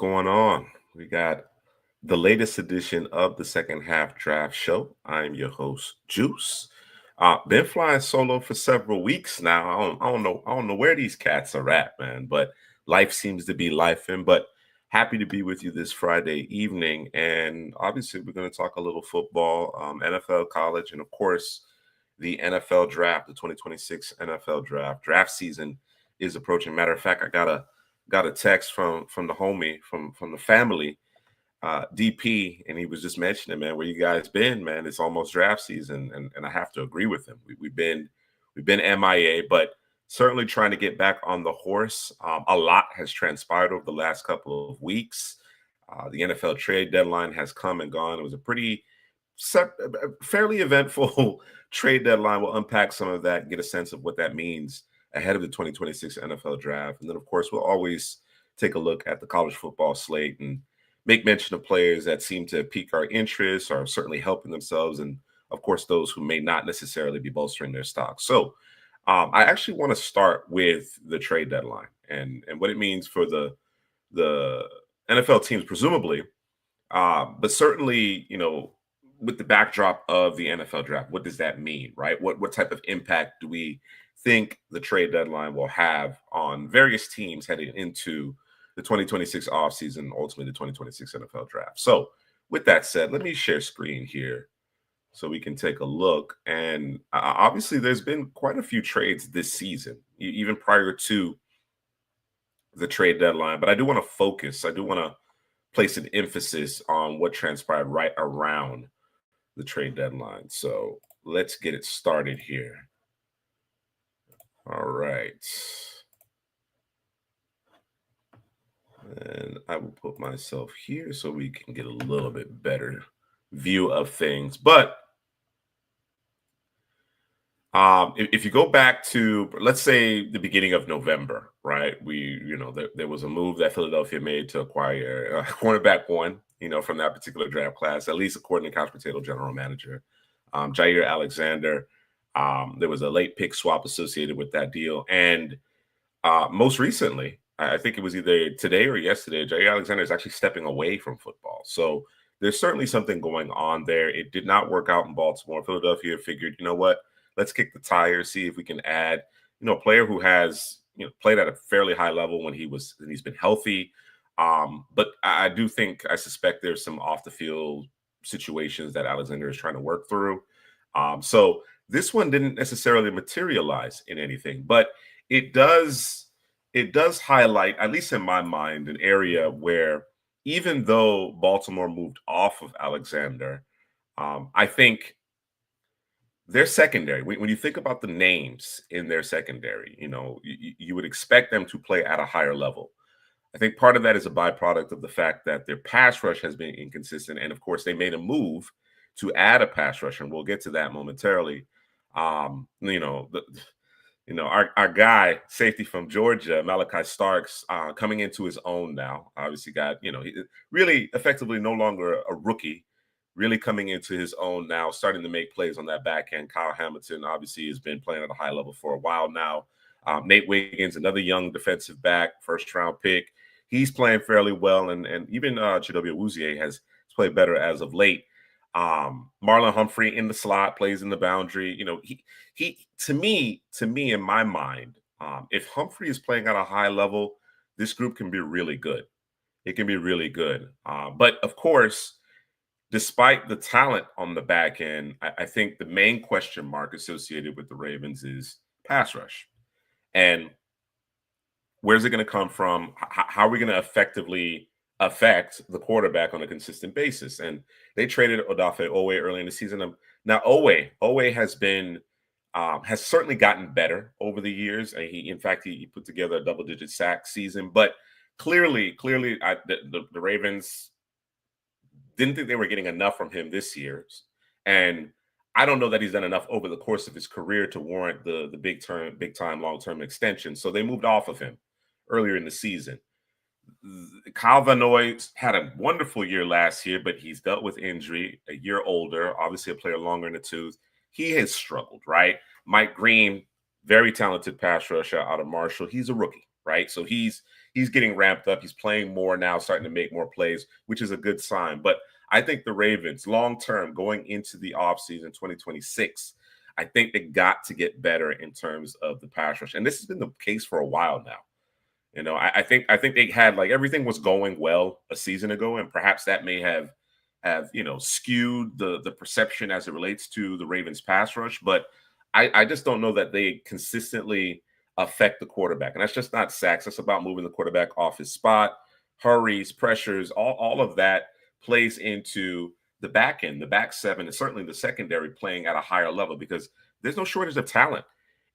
going on? We got the latest edition of the second half draft show. I'm your host, Juice. Been flying solo for several weeks now. I don't know where these cats are at, man. But life seems to be lifing. But happy to be with you this Friday evening. And obviously, we're going to talk a little football, NFL, college, and of course, the NFL draft, the 2026 NFL draft. Draft season is approaching. Matter of fact, I got a text from the homie from the family, DP, and he was just mentioning, man, where you guys been, man? It's almost draft season, and I have to agree with him. We've been MIA, but certainly trying to get back on the horse. A lot has transpired over the last couple of weeks. The NFL trade deadline has come and gone. It was a fairly eventful trade deadline. We'll unpack some of that, get a sense of what that means ahead of the 2026 NFL draft. And then, of course, we'll always take a look at the college football slate and make mention of players that seem to pique our interest or certainly helping themselves. And, of course, those who may not necessarily be bolstering their stock. So I actually want to start with the trade deadline and what it means for the NFL teams, presumably. But certainly, with the backdrop of the NFL draft, what does that mean, right? What type of impact do we think the trade deadline will have on various teams heading into the 2026 offseason, ultimately the 2026 NFL draft? So, with that said, let me share screen here so we can take a look. And obviously, there's been quite a few trades this season, even prior to the trade deadline. But I do want to focus, I do want to place an emphasis on what transpired right around the trade deadline. So let's get it started here. All right. And I will put myself here so we can get a little bit better view of things. But if you go back to, let's say, the beginning of November, right? There was a move that Philadelphia made to acquire cornerback one, from that particular draft class, at least according to Couch Potato general manager Jair Alexander. There was a late pick swap associated with that deal. And most recently, I think it was either today or yesterday, Jair Alexander is actually stepping away from football. So there's certainly something going on there. It did not work out in Baltimore. Philadelphia figured, you know what? Let's kick the tires, see if we can add, a player who has, played at a fairly high level when he's been healthy. But I suspect there's some off the field situations that Alexander is trying to work through. So this one didn't necessarily materialize in anything, but it does highlight, at least in my mind, an area where even though Baltimore moved off of Alexander, I think their secondary, when you think about the names in their secondary, you would expect them to play at a higher level. I think part of that is a byproduct of the fact that their pass rush has been inconsistent. And of course, they made a move to add a pass rusher, and we'll get to that momentarily. Our guy, safety from Georgia, Malachi Starks, coming into his own now. Obviously, he really effectively no longer a rookie, really coming into his own now, starting to make plays on that back end. Kyle Hamilton obviously has been playing at a high level for a while now. Nate Wiggins, another young defensive back, first round pick. He's playing fairly well, and even Chidobe Awuzie has played better as of late. Marlon Humphrey in the slot, plays in the boundary. He to me in my mind, if Humphrey is playing at a high level, this group can be really good. It can be really good. But of course, despite the talent on the back end, I think the main question mark associated with the Ravens is pass rush. And where's it going to come from? How are we going to effectively affect the quarterback on a consistent basis? And they traded Odafe Owe early in the season. Now, Owe has certainly gotten better over the years. And in fact, he put together a double-digit sack season. But clearly, the Ravens didn't think they were getting enough from him this year. And I don't know that he's done enough over the course of his career to warrant the big time, long-term extension. So they moved off of him earlier in the season. Kyle Van Noy had a wonderful year last year, but he's dealt with injury, a year older, obviously a player longer in the tooth. He has struggled, right? Mike Green, very talented pass rusher out of Marshall. He's a rookie. right? So he's getting ramped up. He's playing more now, starting to make more plays, which is a good sign. But I think the Ravens, long term, going into the offseason 2026, I think they got to get better in terms of the pass rush. And this has been the case for a while now. I think they had like everything was going well a season ago, and perhaps that may have skewed the perception as it relates to the Ravens pass rush. But I just don't know that they consistently affect the quarterback. And that's just not sacks. That's about moving the quarterback off his spot, hurries, pressures, all of that plays into the back end, the back seven, and certainly the secondary playing at a higher level because there's no shortage of talent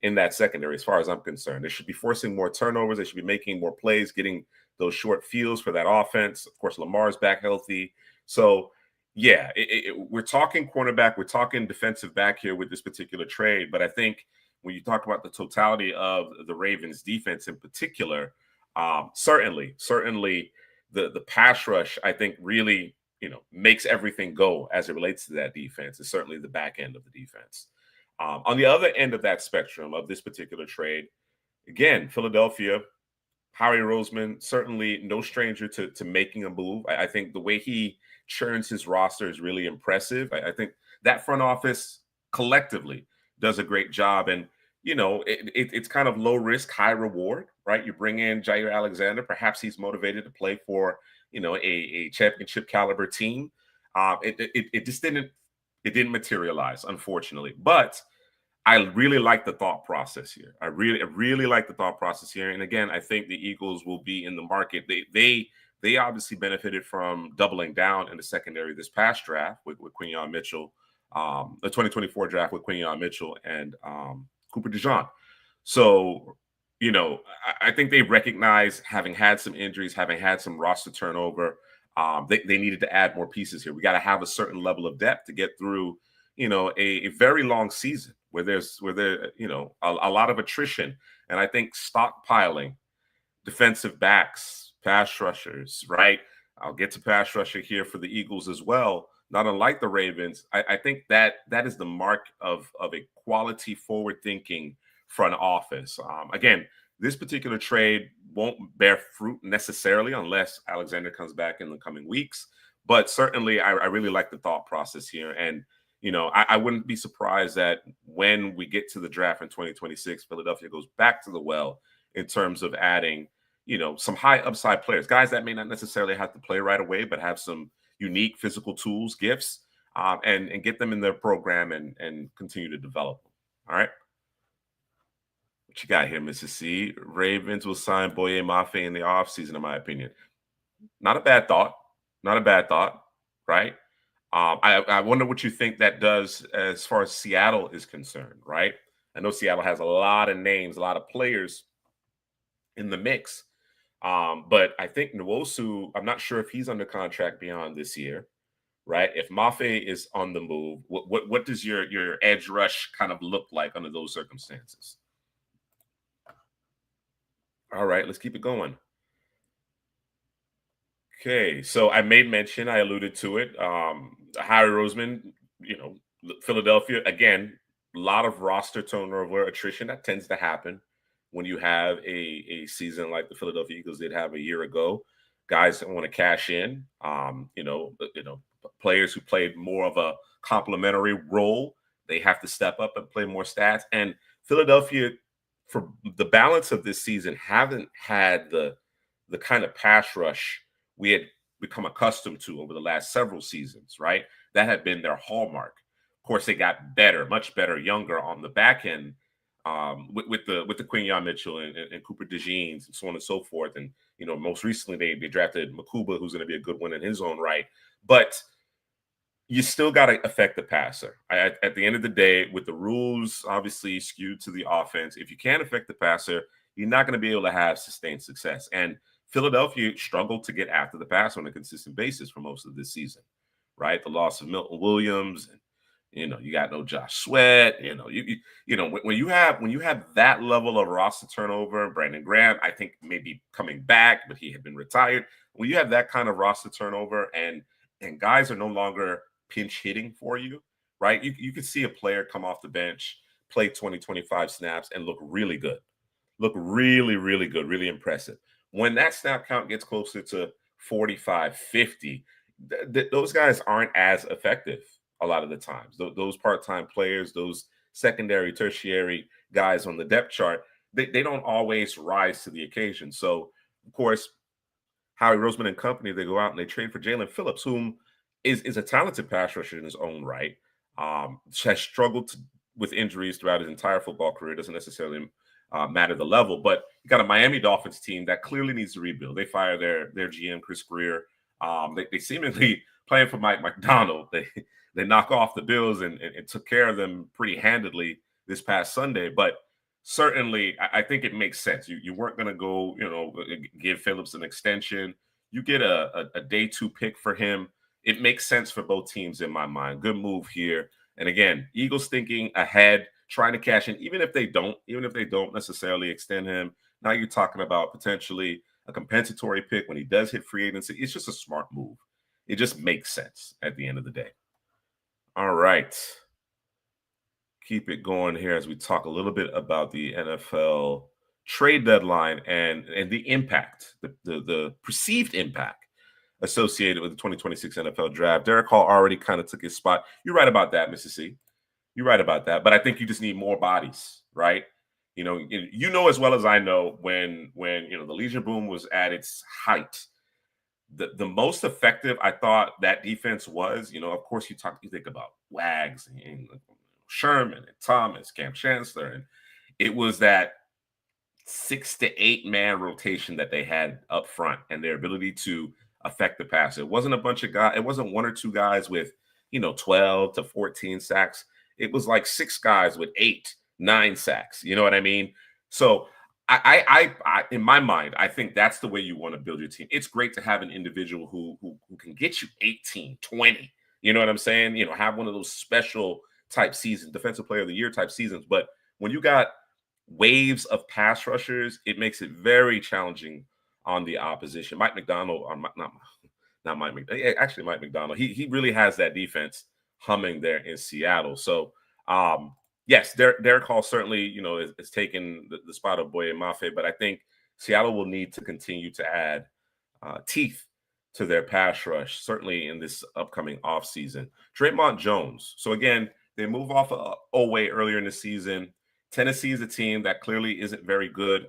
in that secondary, as far as I'm concerned. They should be forcing more turnovers. They should be making more plays, getting those short fields for that offense. Of course, Lamar's back healthy. So, yeah, we're talking cornerback, we're talking defensive back here with this particular trade. But I think when you talk about the totality of the Ravens defense in particular, certainly the pass rush, I think really, makes everything go as it relates to that defense. It's certainly the back end of the defense. On the other end of that spectrum of this particular trade, again, Philadelphia, Howie Roseman, certainly no stranger to making a move. I think the way he churns his roster is really impressive. I think that front office collectively does a great job. And, it's kind of low risk, high reward, right? You bring in Jair Alexander. Perhaps he's motivated to play for, a championship caliber team. It just didn't materialize, unfortunately. But I really like the thought process here. I really like the thought process here. And again, I think the Eagles will be in the market. They obviously benefited from doubling down in the secondary this past draft with Quinyon Mitchell, the 2024 draft with Quinyon Mitchell and Cooper DeJean. So, I think they recognize, having had some injuries, having had some roster turnover, they needed to add more pieces here. We got to have a certain level of depth to get through, a very long season where there, a lot of attrition. And I think stockpiling defensive backs, pass rushers, right? I'll get to pass rusher here for the Eagles as well. Not unlike the Ravens, I think that is the mark of a quality, forward-thinking front office. Again, this particular trade won't bear fruit necessarily unless Alexander comes back in the coming weeks. But certainly, I really like the thought process here. And, I wouldn't be surprised that when we get to the draft in 2026, Philadelphia goes back to the well in terms of adding, some high upside players, guys that may not necessarily have to play right away, but have some unique physical tools, gifts, and get them in their program and continue to develop them. All right. What you got here, Mrs. C? Ravens will sign Boye Mafe in the offseason, in my opinion. Not a bad thought. Not a bad thought, right? I wonder what you think that does as far as Seattle is concerned, right? I know Seattle has a lot of names, a lot of players in the mix. But I think Nwosu, I'm not sure if he's under contract beyond this year, right? If Mafe is on the move, what does your edge rush kind of look like under those circumstances? All right, let's keep it going. Okay, so I made mention, I alluded to it. Harry Roseman, Philadelphia, again, a lot of roster turnover, attrition that tends to happen when you have a season like the Philadelphia Eagles did have a year ago. Guys that want to cash in, players who played more of a complementary role, they have to step up and play more stats. And Philadelphia, for the balance of this season, haven't had the kind of pass rush we had become accustomed to over the last several seasons, right? That had been their hallmark. Of course, they got better, much better, younger on the back end, with the Quinyon Mitchell and Cooper DeJeans and so on and so forth. And most recently they drafted Makuba, who's going to be a good one in his own right. But you still got to affect the passer. At the end of the day, with the rules obviously skewed to the offense, if you can't affect the passer, you're not going to be able to have sustained success. And Philadelphia struggled to get after the pass on a consistent basis for most of this season, right? The loss of Milton Williams, and you got no Josh Sweat. When you have that level of roster turnover, Brandon Graham, I think maybe coming back, but he had been retired. When you have that kind of roster turnover and guys are no longer pinch hitting for you, right? You could see a player come off the bench, play 20, 25 snaps, and look really good. look really, really good, really impressive. When that snap count gets closer to 45, 50, those guys aren't as effective a lot of the times. Those part-time players, those secondary, tertiary guys on the depth chart, they don't always rise to the occasion. So, of course, Howie Roseman and company, they go out and they trade for Jalen Phillips, whom is a talented pass rusher in his own right. Has struggled with injuries throughout his entire football career. Doesn't necessarily matter the level, but you got a Miami Dolphins team that clearly needs to rebuild. They fire their GM Chris Greer. They seemingly playing for Mike Macdonald. They knock off the Bills and took care of them pretty handedly this past Sunday, but certainly, I think it makes sense. You weren't going to go, give Phillips an extension. You get a day 2 pick for him. It makes sense for both teams in my mind. Good move here. And again, Eagles thinking ahead, trying to cash in, even if they don't necessarily extend him. Now you're talking about potentially a compensatory pick when he does hit free agency. It's just a smart move. It just makes sense at the end of the day. All right. Keep it going here as we talk a little bit about the NFL trade deadline and the impact, the perceived impact associated with the 2026 NFL draft. Derek Hall already kind of took his spot. You're right about that, Mrs. C. You're right about that. But I think you just need more bodies, right? You know as well as I know when the Legion Boom was at its height, the most effective I thought that defense was, of course you think about Wags and Sherman and Thomas, Cam Chancellor, and it was that 6 to 8 man rotation that they had up front and their ability to affect the pass. It wasn't a bunch of guys, it wasn't 1 or 2 guys with 12 to 14 sacks. It was like 6 guys with 8, 9 sacks. You know what I mean? So I in my mind, I think that's the way you want to build your team. It's great to have an individual who can get you 18, 20. You know what I'm saying? Have one of those special type seasons, defensive player of the year type seasons. But when you got waves of pass rushers, it makes it very challenging on the opposition. Mike Macdonald, or not Mike McDonald, actually Mike Macdonald, he really has that defense humming there in Seattle. So yes, Derek Hall certainly, is taking the spot of Boye Mafe, but I think Seattle will need to continue to add teeth to their pass rush, certainly in this upcoming offseason. Draymond Jones. So again, they move off of Oweh earlier in the season. Tennessee is a team that clearly isn't very good.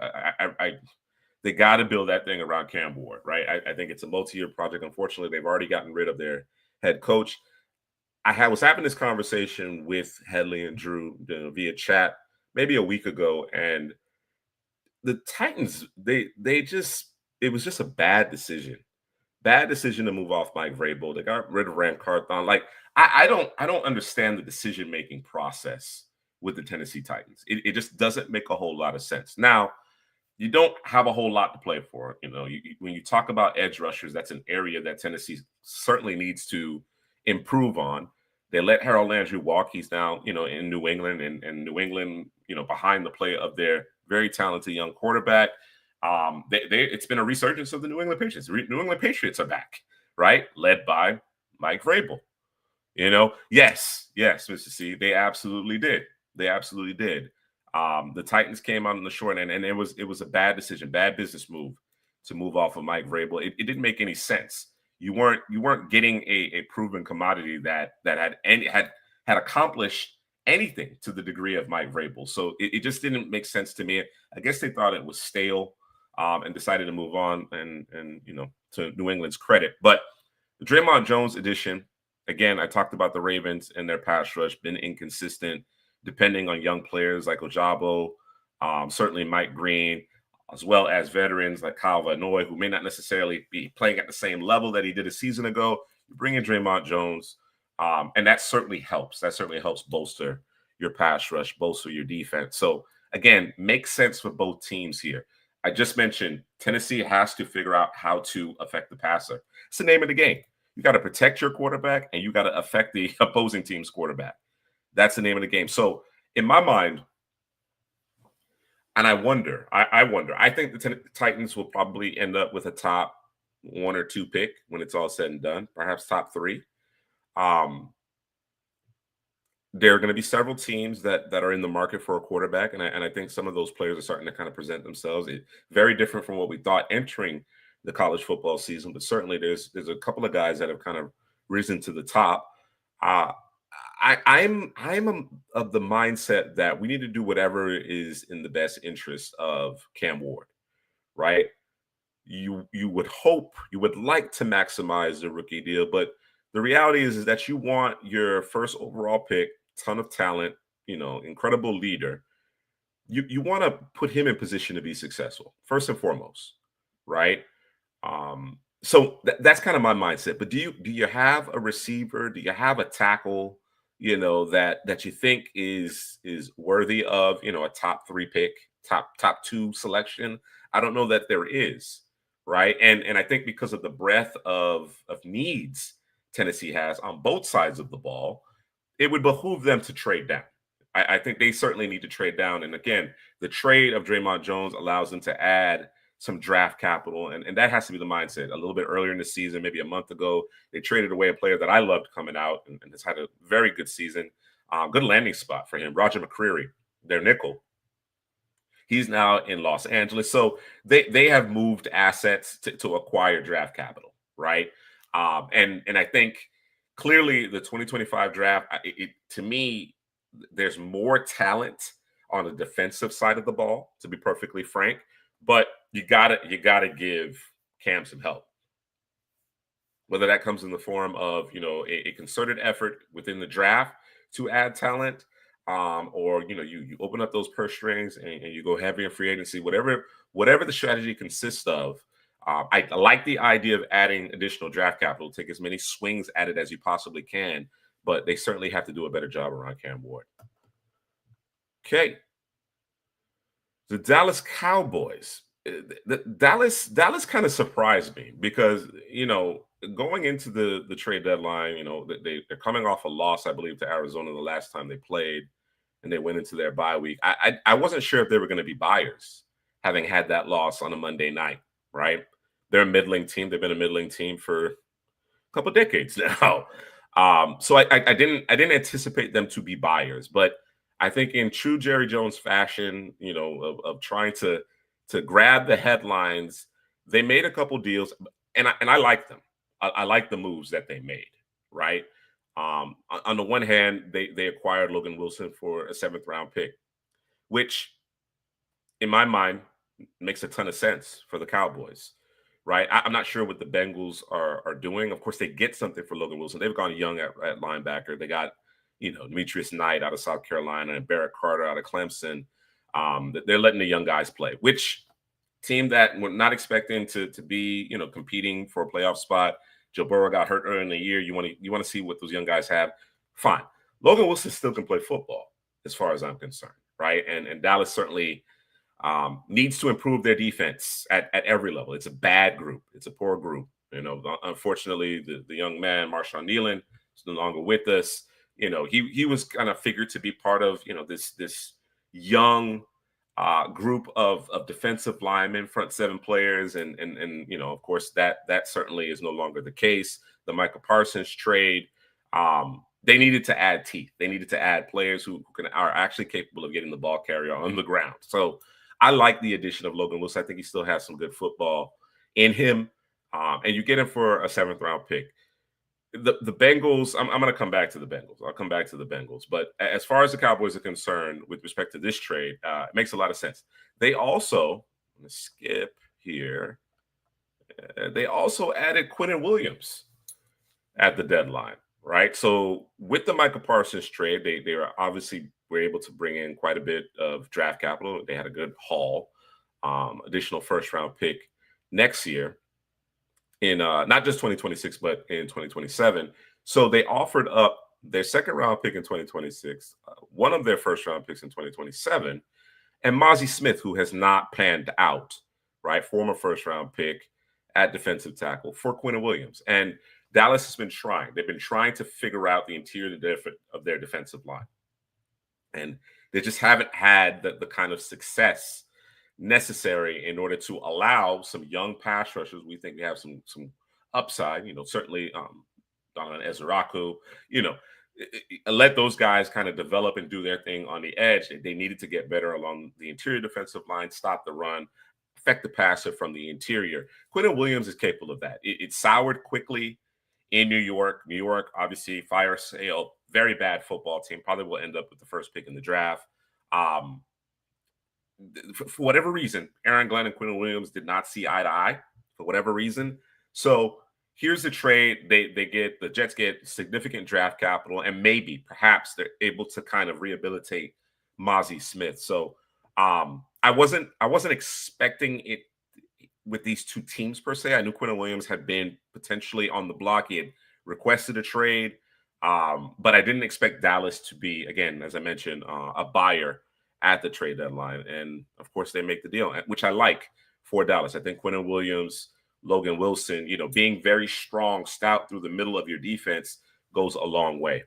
They got to build that thing around Cam Ward, right? I think it's a multi-year project. Unfortunately, they've already gotten rid of their head coach. I was having this conversation with Headley and Drew via chat maybe a week ago, and the Titans, it was just a bad decision. Bad decision to move off Mike Vrabel. They got rid of Rand Carthon. Like, I don't understand the decision-making process with the Tennessee Titans. It just doesn't make a whole lot of sense. Now, you don't have a whole lot to play for. When you talk about edge rushers, that's an area that Tennessee certainly needs to improve on. They let Harold Landry walk. He's now, in New England, and New England, behind the play of their very talented young quarterback. It's been a resurgence of the New England Patriots. New England Patriots are back, right? Led by Mike Vrabel. Yes, Mr. C, they absolutely did. They absolutely did. The Titans came out on the short end, and it was a bad decision, bad business move to move off of Mike Vrabel. It didn't make any sense. You weren't getting a proven commodity that had accomplished anything to the degree of Mike Vrabel. So it just didn't make sense to me. I guess they thought it was stale, and decided to move on. And to New England's credit, but the Draymond Jones edition. Again, I talked about the Ravens and their pass rush been inconsistent, depending on young players like Ojabo, certainly Mike Green, as well as veterans like Kyle Van Noy, who may not necessarily be playing at the same level that he did a season ago. You bring in Draymond Jones, and that certainly helps. That certainly helps bolster your pass rush, bolster your defense. So again, makes sense for both teams here. I just mentioned Tennessee has to figure out how to affect the passer. It's the name of the game. You got to protect your quarterback, and you got to affect the opposing team's quarterback. That's the name of the game. So in my mind, and I wonder, I think the Titans will probably end up with a top 1 or 2 pick when it's all said and done, perhaps top 3. there are going to be several teams that are in the market for a quarterback, and I think some of those players are starting to kind of present themselves. Very different from what we thought entering the college football season, but certainly there's a couple of guys that have kind of risen to the top. Uh, of the mindset that we need to do whatever is in the best interest of Cam Ward, right? You would hope, you would like to maximize the rookie deal, but the reality is that you want your first overall pick, ton of talent, incredible leader. You want to put him in position to be successful first and foremost, right? So that's kind of my mindset. But do you have a receiver? Do you have a tackle? That you think is worthy of a top three pick, top two selection. I don't know that there is, right? And I think because of the breadth of needs Tennessee has on both sides of the ball, it would behoove them to trade down. I think they certainly need to trade down. And again, the trade of Draymond Jones allows them to add some draft capital. And that has to be the mindset. A little bit earlier in the season, maybe a month ago, they traded away a player that I loved coming out and has had a very good season. Good landing spot for him. Roger McCreary, their nickel. He's now in Los Angeles. So they have moved assets to acquire draft capital, right? And I think clearly the 2025 draft, to me, there's more talent on the defensive side of the ball, to be perfectly frank. But you gotta give Cam some help. Whether that comes in the form of a concerted effort within the draft to add talent, or you open up those purse strings and you go heavy in free agency, whatever the strategy consists of. I like the idea of adding additional draft capital, take as many swings at it as you possibly can, but they certainly have to do a better job around Cam Ward. Okay. The Dallas Cowboys. The Dallas kind of surprised me because going into the trade deadline, they're coming off a loss, I believe, to Arizona the last time they played, and they went into their bye week. I wasn't sure if they were going to be buyers, having had that loss on a Monday night. Right? They're a middling team. They've been a middling team for a couple decades now. So I didn't anticipate them to be buyers, but I think in true Jerry Jones fashion, of trying to grab the headlines, they made a couple deals, and I like them. I like the moves that they made. Right. On the one hand, they acquired Logan Wilson for a 7th-round pick, which, in my mind, makes a ton of sense for the Cowboys. Right. I'm not sure what the Bengals are doing. Of course, they get something for Logan Wilson. They've gone young at linebacker. They got Demetrius Knight out of South Carolina and Barrett Carter out of Clemson. They're letting the young guys play, which team that we're not expecting to be, competing for a playoff spot. Joe Burrow got hurt early in the year. You want to see what those young guys have. Fine. Logan Wilson still can play football as far as I'm concerned. Right. And Dallas certainly needs to improve their defense at every level. It's a bad group. It's a poor group. Unfortunately, the young man, Marshawn Nealon, is no longer with us. He was kind of figured to be part of this young group of defensive linemen, front seven players, and of course that certainly is no longer the case. The Micah Parsons trade, they needed to add teeth. They needed to add players who are actually capable of getting the ball carrier on the ground. So I like the addition of Logan Wilson. I think he still has some good football in him, and you get him for a 7th-round pick. The Bengals, I'm going to come back to the Bengals. I'll come back to the Bengals. But as far as the Cowboys are concerned with respect to this trade, it makes a lot of sense. They also, I'm going to skip here, they also added Quinnen Williams at the deadline, right? So with the Micah Parsons trade, they were able to bring in quite a bit of draft capital. They had a good haul, additional 1st-round pick next year, in not just 2026, but in 2027. So they offered up their 2nd-round pick in 2026, one of their 1st-round picks in 2027, and Mozzie Smith, who has not panned out, right? Former 1st-round pick at defensive tackle for Quinnen Williams. And Dallas has been trying. They've been trying to figure out the interior of their defensive line. And they just haven't had the kind of success necessary in order to allow some young pass rushers. We think they have some upside, certainly Donovan Ezraku, let those guys kind of develop and do their thing on the edge. They needed to get better along the interior defensive line, stop the run, affect the passer from the interior. Quinton Williams is capable of that. It soured quickly in New York. New York, obviously, fire sale, very bad football team. Probably will end up with the first pick in the draft. Um, for whatever reason, Aaron Glenn and Quinton Williams did not see eye to eye for whatever reason. So here's the trade. The Jets get significant draft capital, and maybe perhaps they're able to kind of rehabilitate Mozzie Smith. So I wasn't expecting it with these two teams per se. I knew Quinton Williams had been potentially on the block. He had requested a trade, but I didn't expect Dallas to be, again, as I mentioned, a buyer at the trade deadline. And of course, they make the deal, which I like for Dallas. I think Quinton Williams, Logan Wilson, being very strong, stout through the middle of your defense goes a long way.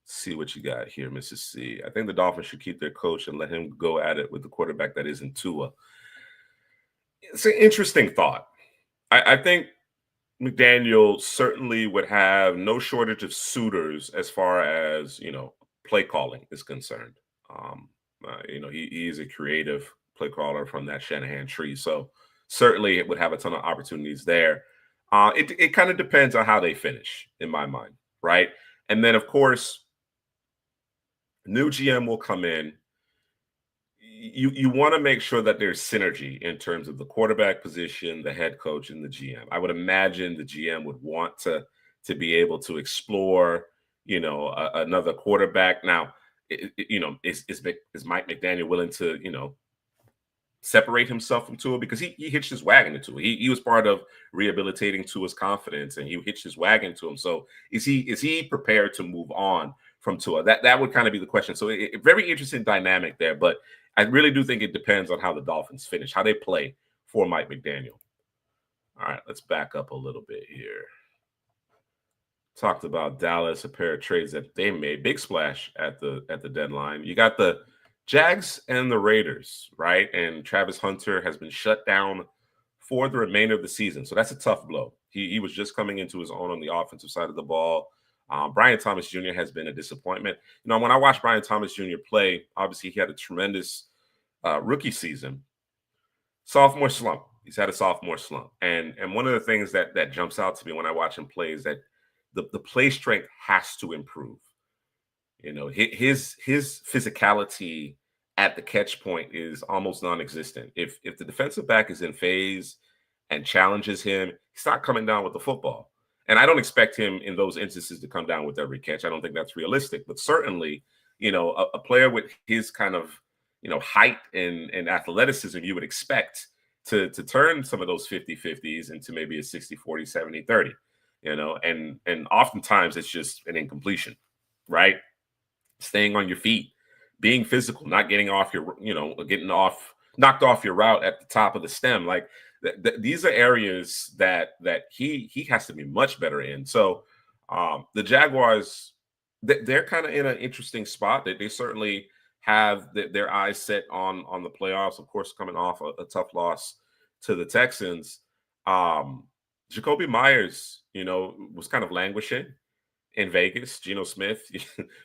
Let's see what you got here, Mrs. C. I think the Dolphins should keep their coach and let him go at it with the quarterback that isn't Tua. It's an interesting thought. I think McDaniel certainly would have no shortage of suitors as far as, play calling is concerned. He is a creative play caller from that Shanahan tree. So certainly it would have a ton of opportunities there. It kind of depends on how they finish, in my mind, right? And then, of course, new GM will come in. You want to make sure that there's synergy in terms of the quarterback position, the head coach, and the GM. I would imagine the GM would want to be able to explore, another quarterback. Now, is Mike McDaniel willing to, separate himself from Tua, because he hitched his wagon to Tua. He was part of rehabilitating Tua's confidence, and he hitched his wagon to him. So is he prepared to move on from Tua? That would kind of be the question. So very interesting dynamic there, but I really do think it depends on how the Dolphins finish, how they play for Mike McDaniel. All right, let's back up a little bit here. Talked about Dallas, a pair of trades that they made, big splash at the deadline. You got the Jags and the Raiders, right? And Travis Hunter has been shut down for the remainder of the season. So that's a tough blow. He was just coming into his own on the offensive side of the ball. Brian Thomas Jr. has been a disappointment. When I watched Brian Thomas Jr. play, obviously he had a tremendous rookie season. Sophomore slump. He's had a sophomore slump. And one of the things that jumps out to me when I watch him play is that the play strength has to improve. His physicality at the catch point is almost non-existent. If the defensive back is in phase and challenges him, he's not coming down with the football. And I don't expect him in those instances to come down with every catch. I don't think that's realistic. But certainly, a player with his kind of, height and athleticism, you would expect to turn some of those 50-50s into maybe a 60-40, 70-30, and oftentimes it's just an incompletion, right? Staying on your feet, being physical, not getting off your, knocked off your route at the top of the stem. Like these are areas that he has to be much better in. So the Jaguars, they're kind of in an interesting spot. They certainly have their eyes set on the playoffs, of course, coming off a tough loss to the Texans. Jakobi Meyers, was kind of languishing in Vegas. Geno Smith,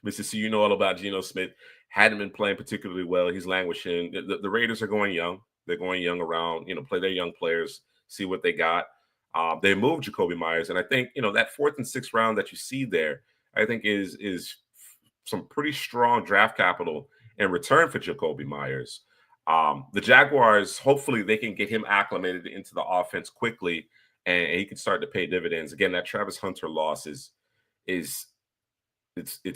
Mrs. C, all about Geno Smith, hadn't been playing particularly well. He's languishing. The Raiders are going young. They're going young around, play their young players, see what they got. They moved Jakobi Meyers, and I think, that 4th and 6th round that you see there, I think is some pretty strong draft capital in return for Jakobi Meyers. The Jaguars, hopefully they can get him acclimated into the offense quickly, and he can start to pay dividends. Again, that Travis Hunter loss is it's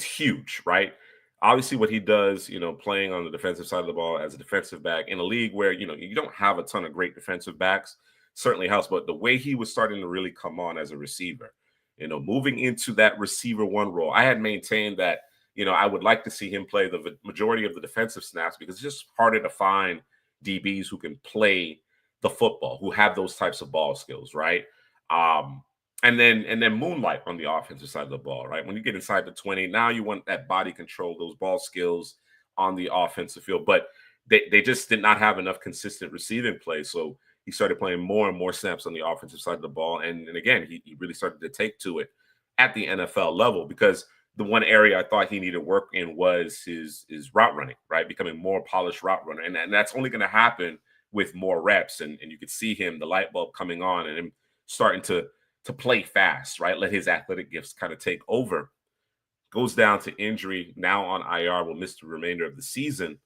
huge, right? Obviously, what he does, playing on the defensive side of the ball as a defensive back in a league where, you don't have a ton of great defensive backs, certainly helps. But the way he was starting to really come on as a receiver, moving into that receiver one role, I had maintained that, I would like to see him play the majority of the defensive snaps, because it's just harder to find DBs who can play the football, who have those types of ball skills, right? And then moonlight on the offensive side of the ball, right? When you get inside the 20, now you want that body control, those ball skills on the offensive field. But they just did not have enough consistent receiving play. So he started playing more and more snaps on the offensive side of the ball. And again, he really started to take to it at the NFL level, because the one area I thought he needed work in was his route running, right? Becoming more polished route runner. And that's only going to happen with more reps. And you could see him, the light bulb coming on, and him starting to play fast, right? Let his athletic gifts kind of take over. Goes down to injury, now on IR, will miss the remainder of the season.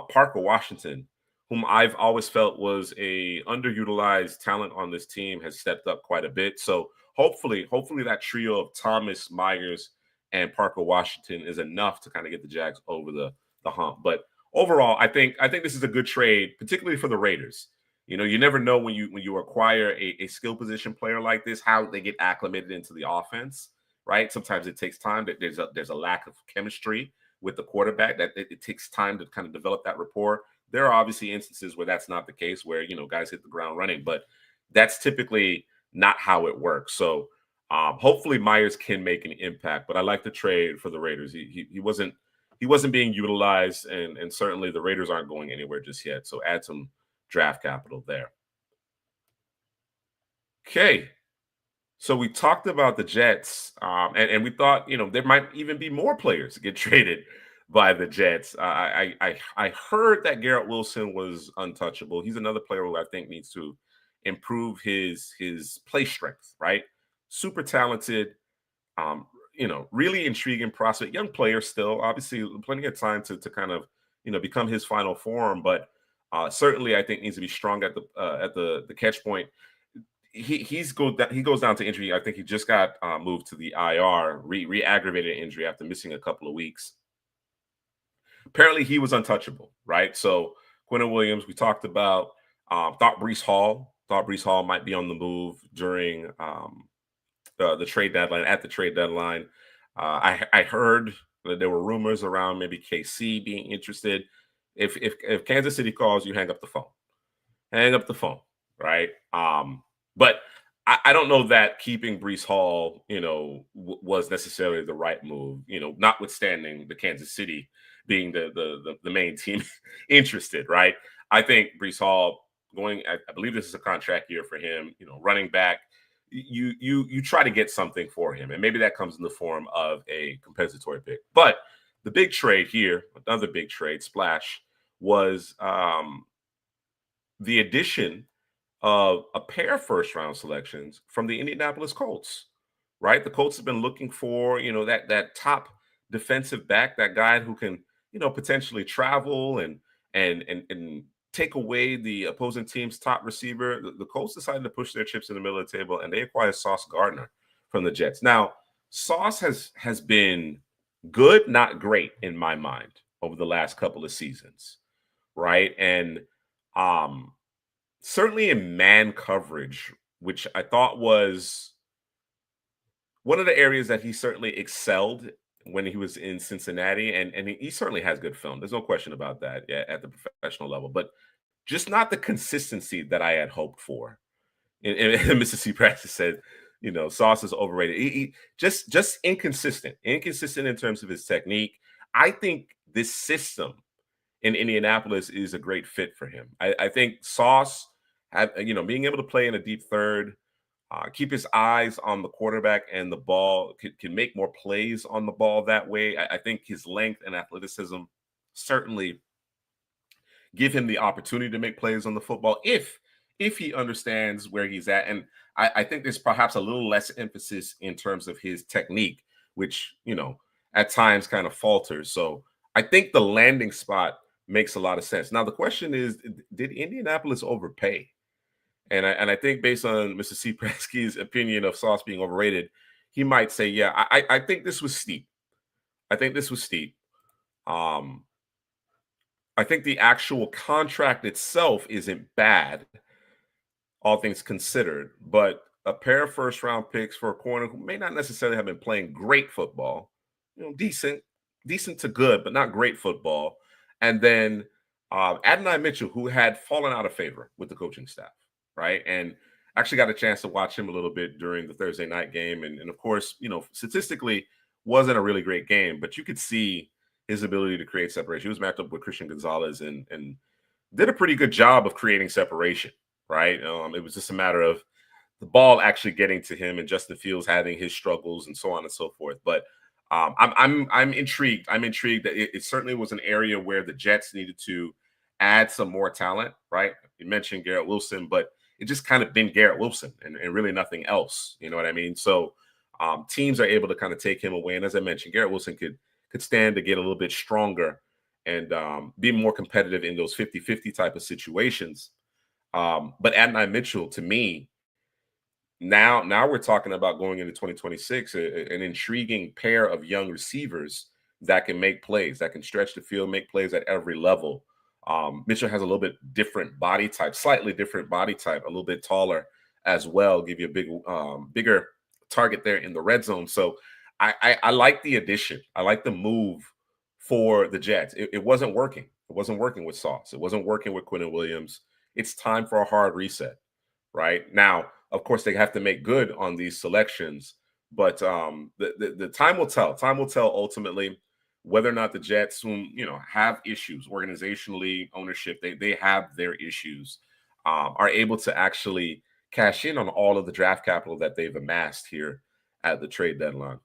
Parker Washington, whom I've always felt was a underutilized talent on this team, has stepped up quite a bit. So hopefully that trio of Thomas, Myers, and Parker Washington is enough to kind of get the Jags over the hump. But overall, I think this is a good trade, particularly for the Raiders. You know, you never know when you acquire a skill position player like this, how they get acclimated into the offense, right? Sometimes it takes time. That there's a lack of chemistry with the quarterback, that it takes time to kind of develop that rapport. There are obviously instances where that's not the case, where, you know, guys hit the ground running, but that's typically not how it works. So hopefully Myers can make an impact. But I like the trade for the Raiders. He wasn't being utilized, and certainly the Raiders aren't going anywhere just yet. So add some draft capital there. Okay. So we talked about the Jets, and we thought, you know, there might even be more players get traded by the Jets. I heard that Garrett Wilson was untouchable. He's another player who I think needs to improve his play strength. Right, super talented, you know, really intriguing prospect, young player still. Obviously, plenty of time to kind of, you know, become his final form, but certainly I think needs to be strong at the catch point. He goes down to injury. I think he just got moved to the IR, re-aggravated injury after missing a couple of weeks. Apparently, he was untouchable, right? So Quentin Williams, we talked about, thought Breece Hall might be on the move during the trade deadline. At the trade deadline, I heard that there were rumors around maybe KC being interested. If Kansas City calls, you hang up the phone. Hang up the phone, right? But I don't know that keeping Breece Hall, you know, was necessarily the right move. You know, notwithstanding the Kansas City being the main team interested, right? I think Breece Hall going. I believe this is a contract year for him. You know, running back. You try to get something for him, and maybe that comes in the form of a compensatory pick. But the big trade here, another big trade splash, was the addition of a pair of first round selections from the Indianapolis Colts, right? The Colts have been looking for, you know, that top defensive back, that guy who can, you know, potentially travel and take away the opposing team's top receiver. The Colts decided to push their chips in the middle of the table, and they acquired Sauce Gardner from the Jets. Now, Sauce has been good, not great in my mind over the last couple of seasons, right? And certainly in man coverage, which I thought was one of the areas that he certainly excelled when he was in Cincinnati, and he certainly has good film. There's no question about that, yeah, at the professional level, but just not the consistency that I had hoped for. And Mississippi Practice said, you know, Sauce is overrated. He just inconsistent in terms of his technique. I think this system in Indianapolis is a great fit for him. I think Sauce, you know, being able to play in a deep third, keep his eyes on the quarterback and the ball, can make more plays on the ball that way. I think his length and athleticism certainly give him the opportunity to make plays on the football if he understands where he's at. And I think there's perhaps a little less emphasis in terms of his technique, which, you know, at times kind of falters. So I think the landing spot makes a lot of sense. Now the question is, did Indianapolis overpay? And I think based on Mr. C. Preskey's opinion of Sauce being overrated, he might say, yeah, I think this was steep. I think this was steep. I think the actual contract itself isn't bad, all things considered, but a pair of first round picks for a corner who may not necessarily have been playing great football, you know, decent to good, but not great football. And then Adonai Mitchell, who had fallen out of favor with the coaching staff, right? And actually got a chance to watch him a little bit during the Thursday night game. And of course, you know, statistically wasn't a really great game, but you could see his ability to create separation. He was matched up with Christian Gonzalez and did a pretty good job of creating separation, right? It was just a matter of the ball actually getting to him and Justin Fields having his struggles and so on and so forth. But I'm intrigued. I'm intrigued that it certainly was an area where the Jets needed to add some more talent, right? You mentioned Garrett Wilson, but it just kind of been Garrett Wilson and really nothing else. You know what I mean? So teams are able to kind of take him away. And as I mentioned, Garrett Wilson could stand to get a little bit stronger and be more competitive in those 50-50 type of situations. But Adonai Mitchell, to me, now we're talking about going into 2026, an intriguing pair of young receivers that can make plays, that can stretch the field, make plays at every level. Mitchell has a little bit different body type, slightly different body type, a little bit taller as well, give you a bigger target there in the red zone. So I like the addition. I like the move for the Jets. It wasn't working. It wasn't working with Sauce. It wasn't working with Quinnen Williams. It's time for a hard reset right now. Of course, they have to make good on these selections, but the time will tell. Time will tell ultimately whether or not the Jets, whom have issues organizationally, ownership, they have their issues, are able to actually cash in on all of the draft capital that they've amassed here at the trade deadline.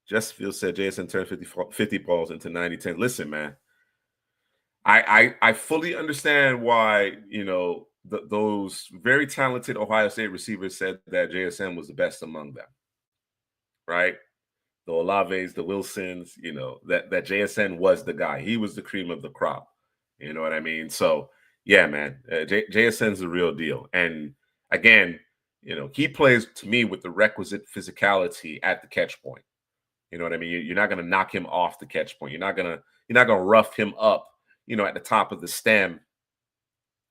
Just Field said JSN turned 50 balls into 90-10. Listen, man, I fully understand why those very talented Ohio State receivers said that JSN was the best among them, right? The Olaves, the Wilsons, that JSN was the guy. He was the cream of the crop. You know what I mean? So yeah, man, JSN's the real deal. And again, he plays to me with the requisite physicality at the catch point. You know what I mean? You're not going to knock him off the catch point. You're not going to rough him up, at the top of the stem,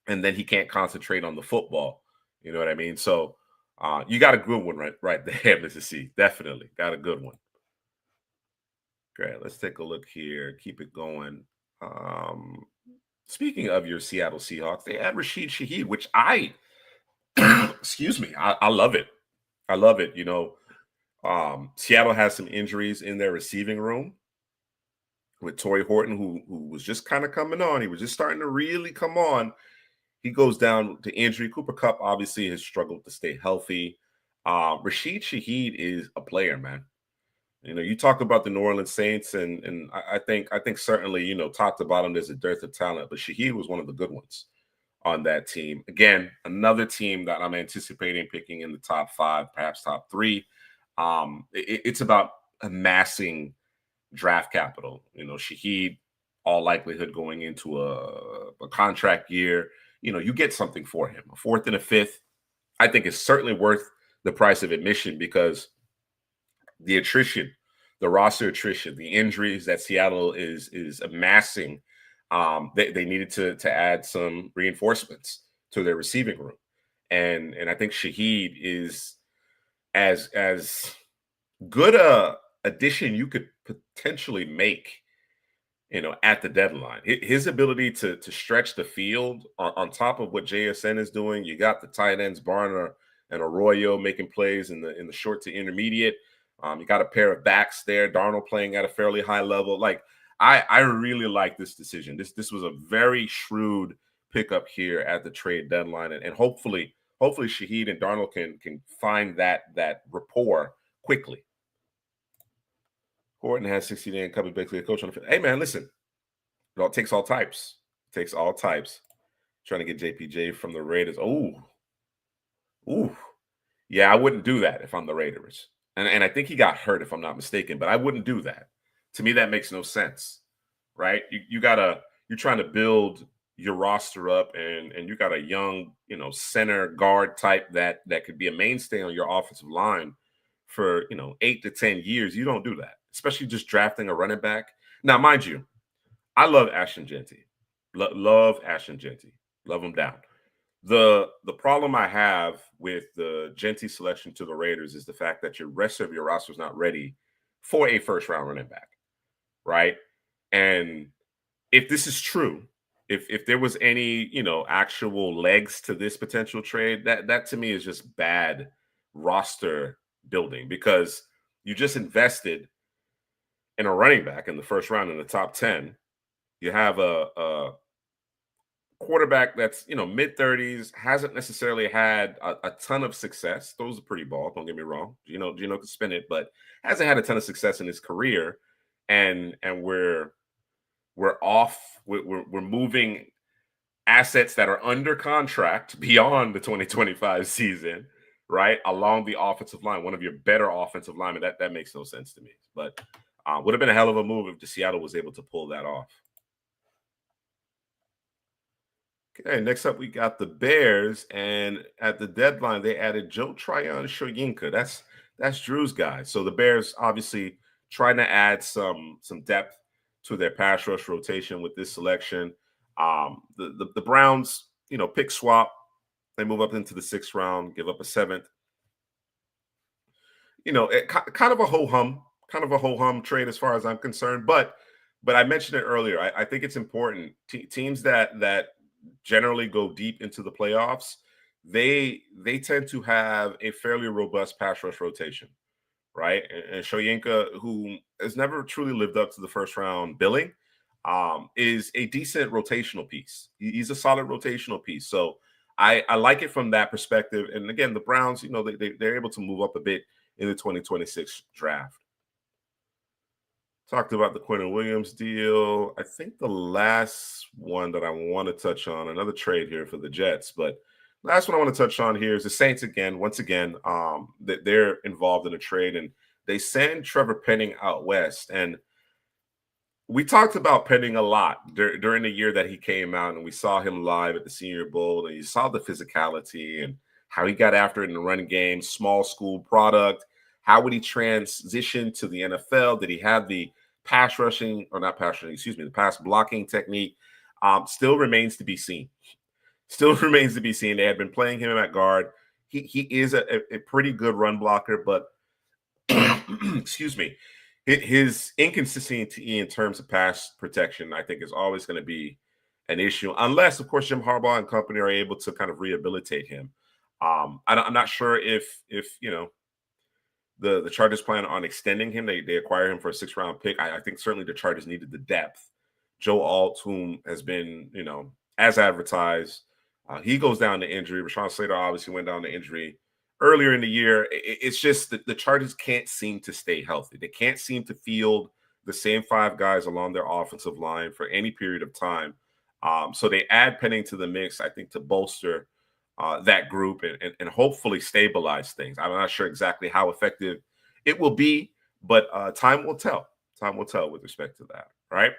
and then he can't concentrate on the football. You know what I mean? So you got a good one right there, Mr. C. Definitely got a good one. Great. Let's take a look here. Keep it going. Speaking of your Seattle Seahawks, they add Rashid Shaheed, which excuse me, I love it. I love it. Seattle has some injuries in their receiving room with Torrey Horton, who was just kind of coming on. He was just starting to really come on. He goes down to injury. Cooper Kupp obviously has struggled to stay healthy. Rashid Shaheed is a player, man. You talk about the New Orleans Saints, and I think certainly, top to bottom, there's a dearth of talent, but Shaheed was one of the good ones on that team. Again, another team that I'm anticipating picking in the top 5, perhaps top 3. It's about amassing draft capital. Shaheed, all likelihood going into a contract year, you get something for him. A 4th and a 5th, I think is certainly worth the price of admission because the attrition, the roster attrition, the injuries that Seattle is amassing, they needed to add some reinforcements to their receiving room. And I think Shaheed is as good a addition you could potentially make, at the deadline. His ability to stretch the field on top of what JSN is doing. You got the tight ends Barner and Arroyo making plays in the short to intermediate. You got a pair of backs there, Darnold playing at a fairly high level. Like I really like this decision. This was a very shrewd pickup here at the trade deadline, and hopefully Shaheed and Darnold can find that rapport quickly. Horton has 60 and coming basically a coach on the field. Hey man, listen, it takes all types. It takes all types. Trying to get JPJ from the Raiders. Ooh. Yeah, I wouldn't do that if I'm the Raiders. And I think he got hurt, if I'm not mistaken, but I wouldn't do that. To me, that makes no sense, right? You're trying to build your roster up, and you got a young, center guard type that could be a mainstay on your offensive line for 8 to 10 years. You don't do that, especially just drafting a running back. Now, mind you, I love Ashton Jeanty. Love Ashton Jeanty. Love him down. The problem I have with the Jeanty selection to the Raiders is the fact that your rest of your roster is not ready for a first-round running back, right? And if this is true, if there was any actual legs to this potential trade, that to me is just bad roster building because you just invested in a running back in the first round in the top 10. You have a quarterback that's mid 30s, hasn't necessarily had a ton of success. Throws a pretty ball, don't get me wrong. Gino can spin it, but hasn't had a ton of success in his career. And we're off. We're moving assets that are under contract beyond the 2025 season, right? Along the offensive line, one of your better offensive linemen. That makes no sense to me. But would have been a hell of a move if the Seattle was able to pull that off. Okay, next up we got the Bears, and at the deadline they added Joe Tryon Shoyinka. That's Drew's guy. So the Bears obviously trying to add some depth to their pass rush rotation with this selection. The Browns, pick swap. They move up into the 6th round, give up a 7th. Kind of a ho hum trade as far as I'm concerned. But I mentioned it earlier. I think it's important. Teams that generally go deep into the playoffs, they tend to have a fairly robust pass rush rotation, right? And Shoyinka, who has never truly lived up to the 1st round billing, is a decent rotational piece. He's a solid rotational piece. So I like it from that perspective. And again, the Browns, they're able to move up a bit in the 2026 draft. Talked about the Quentin Williams deal. I think the last one that I want to touch on, another trade here for the Jets, but last one I want to touch on here is the Saints again. Once again, that they're involved in a trade and they send Trevor Penning out west. And we talked about Penning a lot during the year that he came out, and we saw him live at the Senior Bowl, and you saw the physicality and how he got after it in the running game, small school product. How would he transition to the NFL? Did he have the pass rushing, or not pass rushing, excuse me, the pass blocking technique? Still remains to be seen. Still remains to be seen. They had been playing him at guard. He is a pretty good run blocker, but excuse me, his inconsistency in terms of pass protection, I think, is always going to be an issue, unless, of course, Jim Harbaugh and company are able to kind of rehabilitate him. I'm not sure if the Chargers plan on extending him. They acquire him for a 6th round pick. I think certainly the Chargers needed the depth. Joe Alt, whom has been, as advertised, he goes down to injury. Rashawn Slater obviously went down to injury earlier in the year. It's just that the Chargers can't seem to stay healthy. They can't seem to field the same 5 guys along their offensive line for any period of time. So they add Penning to the mix, I think, to bolster that group and hopefully stabilize things. I'm not sure exactly how effective it will be, but time will tell. Time will tell with respect to that, right?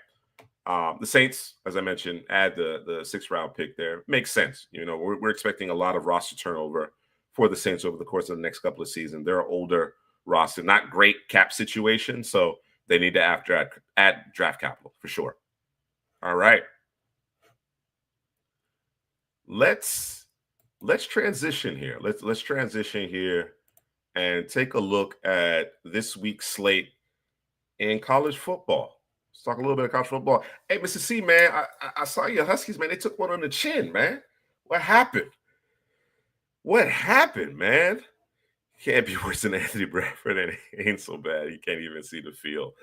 The Saints, as I mentioned, add the 6th round pick there. Makes sense. We're expecting a lot of roster turnover for the Saints over the course of the next couple of seasons. They're an older roster, not great cap situation, so they need to add draft capital for sure. All right. Let's transition here. Let's transition here and take a look at this week's slate in college football. Let's talk a little bit of college football. Hey, Mr. C, man, I saw your Huskies, man. They took one on the chin, man. What happened? What happened, man? Can't be worse than Anthony Bradford, and it ain't so bad. He can't even see the field.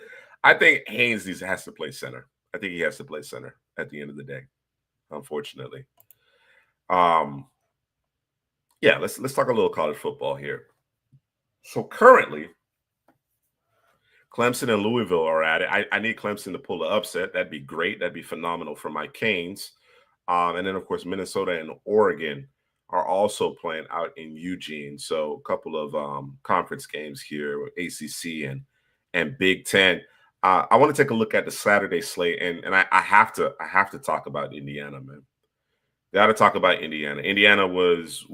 I think Haynes has to play center. I think he has to play center at the end of the day, unfortunately. Yeah, let's talk a little college football here. So currently, Clemson and Louisville are at it. I need Clemson to pull the upset. That'd be great. That'd be phenomenal for my Canes. And then, of course, Minnesota and Oregon are also playing out in Eugene. So a couple of conference games here with ACC and Big Ten. I want to take a look at the Saturday slate, and I have to talk about Indiana, man. Got to talk about Indiana. Indiana was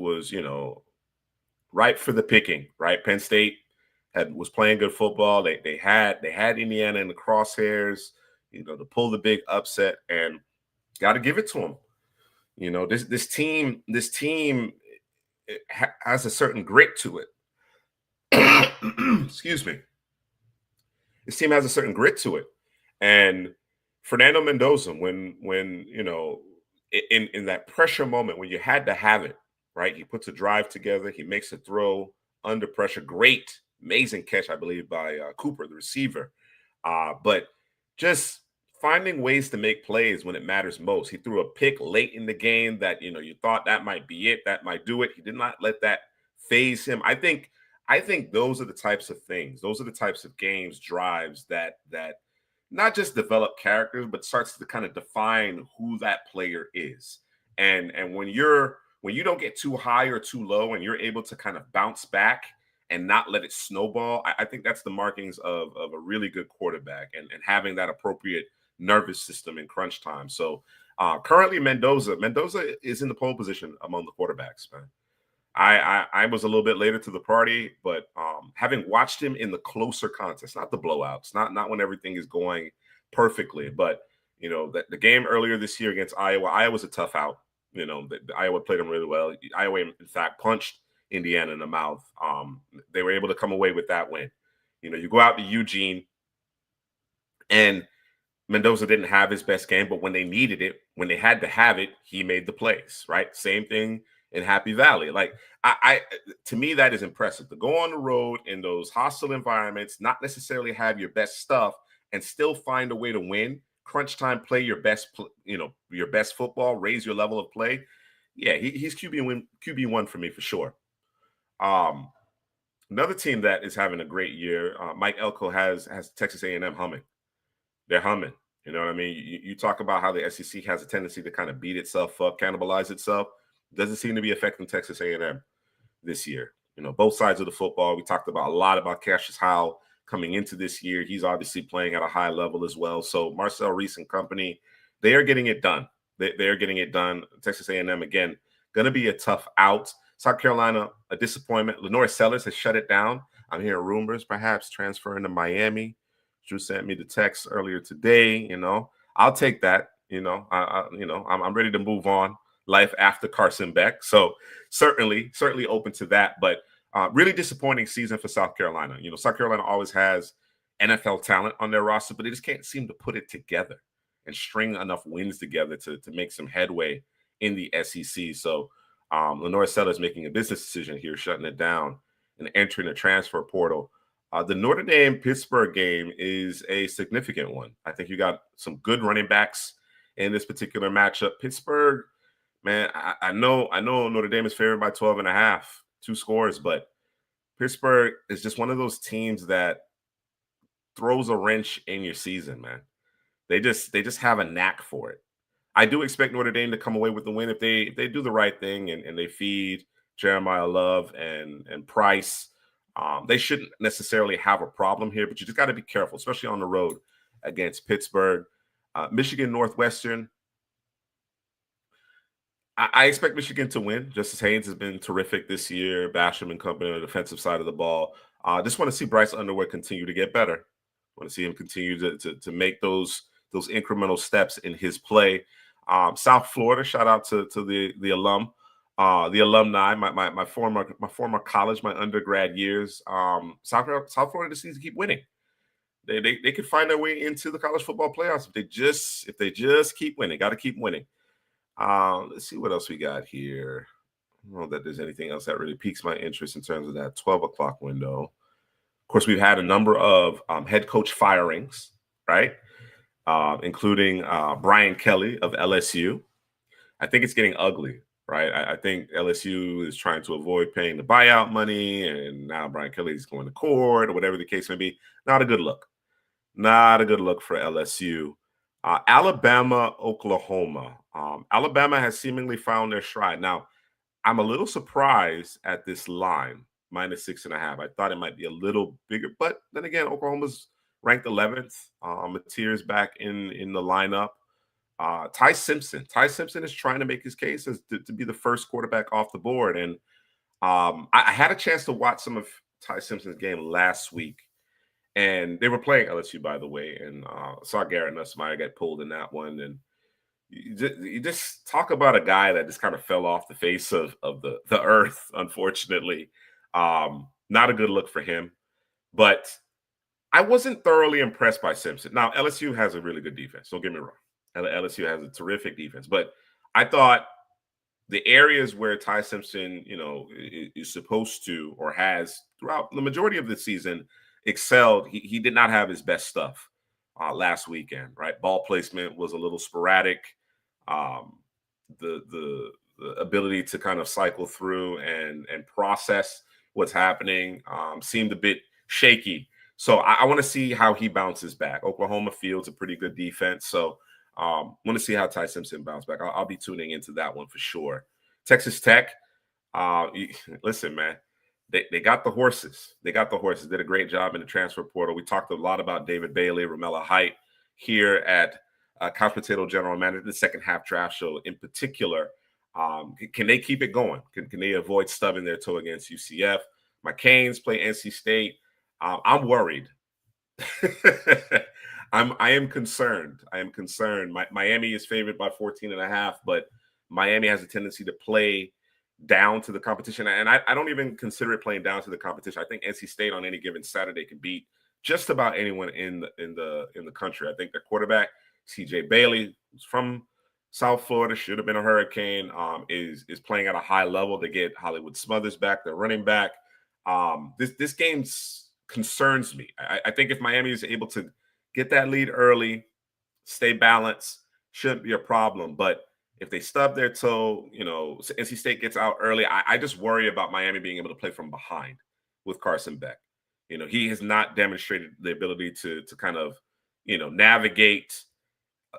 ripe for the picking, right? Penn State was playing good football. They had Indiana in the crosshairs, to pull the big upset, and got to give it to them. This team has a certain grit to it. Excuse me. This team has a certain grit to it, and Fernando Mendoza, when in that pressure moment when you had to have it, right? He puts a drive together. He makes a throw under pressure. Great, amazing catch, I believe, by Cooper, the receiver. But just finding ways to make plays when it matters most. He threw a pick late in the game that you thought that might be it, that might do it. He did not let that phase him. I think those are the types of things. Those are the types of games, drives that not just develop characters, but starts to kind of define who that player is. And when you don't get too high or too low, and you're able to kind of bounce back and not let it snowball, I think that's the markings of a really good quarterback, and having that appropriate nervous system in crunch time. So currently Mendoza is in the pole position among the quarterbacks, man. I was a little bit later to the party, but having watched him in the closer contests, not the blowouts, not when everything is going perfectly, but the game earlier this year against Iowa. Iowa's a tough out. Iowa played them really well. Iowa, in fact, punched Indiana in the mouth. They were able to come away with that win. You go out to Eugene, and Mendoza didn't have his best game, but when they needed it, when they had to have it, he made the plays, right? Same thing in Happy Valley. Like, I to me, that is impressive to go on the road in those hostile environments, not necessarily have your best stuff, and still find a way to win. Crunch time, play your best, your best football, raise your level of play. Yeah, he's QB1 for me for sure. Um, Another team that is having a great year, Mike Elko has Texas A&M humming. They're humming. You know what I mean? You talk about how the SEC has a tendency to kind of beat itself up, cannibalize itself. Doesn't seem to be affecting Texas A&M this year. Both sides of the football. We talked about a lot about Cassius Howell coming into this year. He's obviously playing at a high level as well. So Marcel Reese and company, they are getting it done. They are getting it done. Texas A&M, again, going to be a tough out. South Carolina, a disappointment. Lenore Sellers has shut it down. I'm hearing rumors perhaps transferring to Miami. Drew sent me the text earlier today. I'll take that. I'm ready to move on. Life after Carson Beck. So certainly open to that. But really disappointing season for South Carolina. South Carolina always has NFL talent on their roster, but they just can't seem to put it together and string enough wins together to make some headway in the SEC. So Lenore Sellers making a business decision here, shutting it down and entering the transfer portal. The Notre Dame-Pittsburgh game is a significant one. I think you got some good running backs in this particular matchup. Pittsburgh, man, I know Notre Dame is favored by 12.5, 2 scores, but Pittsburgh is just one of those teams that throws a wrench in your season, man. They just have a knack for it. I do expect Notre Dame to come away with the win if they do the right thing and they feed Jeremiah Love and Price. They shouldn't necessarily have a problem here, but you just got to be careful, especially on the road against Pittsburgh. Michigan Northwestern, I expect Michigan to win. Justice Haynes has been terrific this year. Basham and company on the defensive side of the ball. Just want to see Bryce Underwood continue to get better. Want to see him continue to make those incremental steps in his play. South Florida, shout out to the alumni, my former college, my undergrad years. South Florida just needs to keep winning. They could find their way into the college football playoffs if they just keep winning. Got to keep winning. Let's see what else we got here. I don't know that there's anything else that really piques my interest in terms of that 12 o'clock window. Of course, we've had a number of head coach firings, right? Including Brian Kelly of LSU. I think it's getting ugly, right? I think LSU is trying to avoid paying the buyout money, and now Brian Kelly is going to court or whatever the case may be. Not a good look. Not a good look for LSU. Alabama, Oklahoma. Alabama has seemingly found their stride. Now, I'm a little surprised at this line, -6.5. I thought it might be a little bigger, but then again, Oklahoma's ranked 11th. Mateer's back in the lineup. Ty Simpson is trying to make his case as to be the first quarterback off the board. And I had a chance to watch some of Ty Simpson's game last week. And they were playing LSU, by the way, and saw Garrett Nussmeier get pulled in that one. And you just talk about a guy that just kind of fell off the face of the earth, unfortunately. Not a good look for him. But I wasn't thoroughly impressed by Simpson. Now, LSU has a really good defense. Don't get me wrong. LSU has a terrific defense. But I thought the areas where Ty Simpson, is supposed to or has throughout the majority of the season excelled, he did not have his best stuff last weekend. Right, ball placement was a little sporadic. Um, the ability to kind of cycle through and process what's happening seemed a bit shaky. So I want to see how he bounces back. Oklahoma fields a pretty good defense, so want to see how Ty Simpson bounces back. I'll be tuning into that one for sure. Texas Tech, listen, man, they got the horses. They got the horses. Did a great job in the transfer portal. We talked a lot about David Bailey, Romello Height here at Couch Potato General Manager, the second half draft show in particular. Can they keep it going? Can they avoid stubbing their toe against UCF? My Canes play NC State. I'm worried. I am concerned. I am concerned. Miami is favored by 14.5, but Miami has a tendency to play down to the competition. And I don't even consider it playing down to the competition. I think NC State on any given Saturday can beat just about anyone in the country. I think their quarterback, CJ Bailey, who's from South Florida, should have been a Hurricane, is playing at a high level. They get Hollywood Smothers back, their running back. This game concerns me. I think if Miami is able to get that lead early, stay balanced, shouldn't be a problem. But if they stub their toe, NC State gets out early, I just worry about Miami being able to play from behind with Carson Beck. He has not demonstrated the ability to kind of, navigate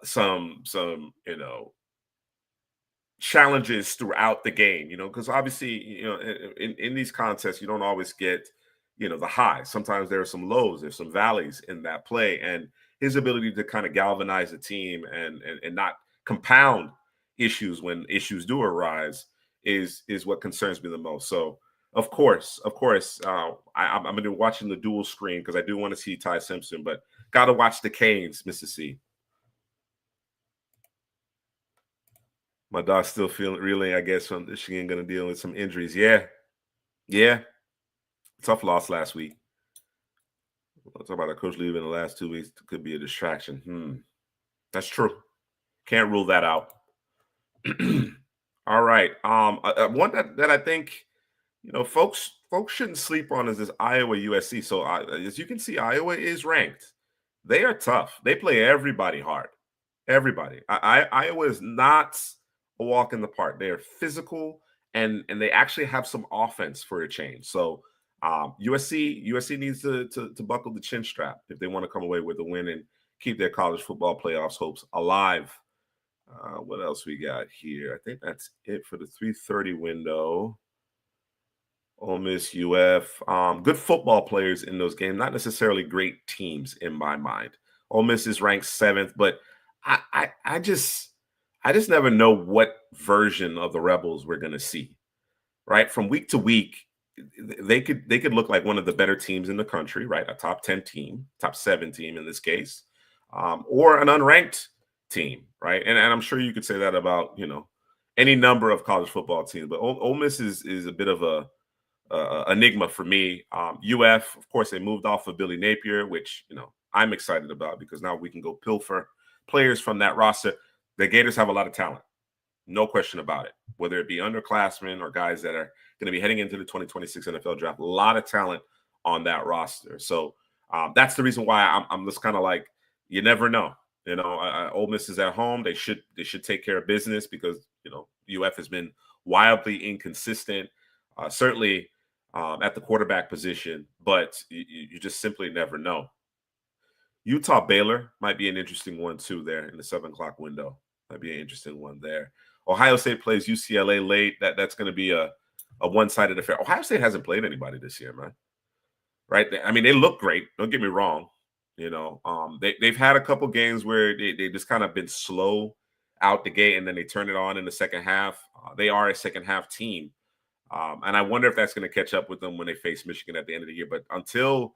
some challenges throughout the game, because obviously, in these contests, you don't always get, the highs. Sometimes there are some lows, there's some valleys in that play. And his ability to kind of galvanize the team and not compound issues when issues do arise is what concerns me the most. So of course, I'm going to be watching the dual screen because I do want to see Ty Simpson, but got to watch the Canes, Mr. C. My dog's still feeling reeling, I guess, from Michigan going to deal with some injuries. Yeah. Tough loss last week. We'll talk about a coach leaving the last 2 weeks. Could be a distraction. That's true. Can't rule that out. All right. One that I think folks shouldn't sleep on is this Iowa USC. So as you can see, Iowa is ranked. They are tough. They play everybody hard. Everybody. Iowa is not a walk in the park. They are physical and they actually have some offense for a change. So USC needs to buckle the chin strap if they want to come away with a win and keep their college football playoffs hopes alive. What else we got here? I think that's it for the 3:30 window. Ole Miss, UF. Good football players in those games, not necessarily great teams in my mind. Ole Miss is ranked 7th, but I just never know what version of the Rebels we're going to see. Right, from week to week, they could look like one of the better teams in the country, right? A top 10 team, top 7 team in this case, or an unranked team, right? And I'm sure you could say that about any number of college football teams, but Ole Miss is a bit of a enigma for me. UF, of course, they moved off of Billy Napier, which I'm excited about because now we can go pilfer players from that roster. The Gators have a lot of talent. No question about it, whether it be underclassmen or guys that are going to be heading into the 2026 NFL draft. A lot of talent on that roster. So that's the reason why I'm just kind of like, you never know. Ole Miss is at home. They should take care of business because, UF has been wildly inconsistent, certainly at the quarterback position, but you just simply never know. Utah Baylor might be an interesting one too there in the 7 o'clock window. Might be an interesting one there. Ohio State plays UCLA late. That's going to be a one-sided affair. Ohio State hasn't played anybody this year, man. Right? I mean, they look great. Don't get me wrong. They've had a couple games where they just kind of been slow out the gate, and then they turn it on in the second half. They are a second half team, and I wonder if that's going to catch up with them when they face Michigan at the end of the year. But until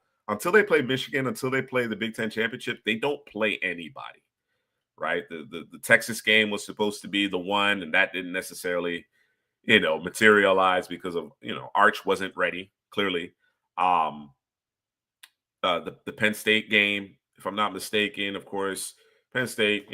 they play Michigan, until they play the Big Ten championship, they don't play anybody. Right. The Texas game was supposed to be the one, and that didn't necessarily, materialize because of, Arch wasn't ready, clearly. The Penn State game, if I'm not mistaken, of course, Penn State,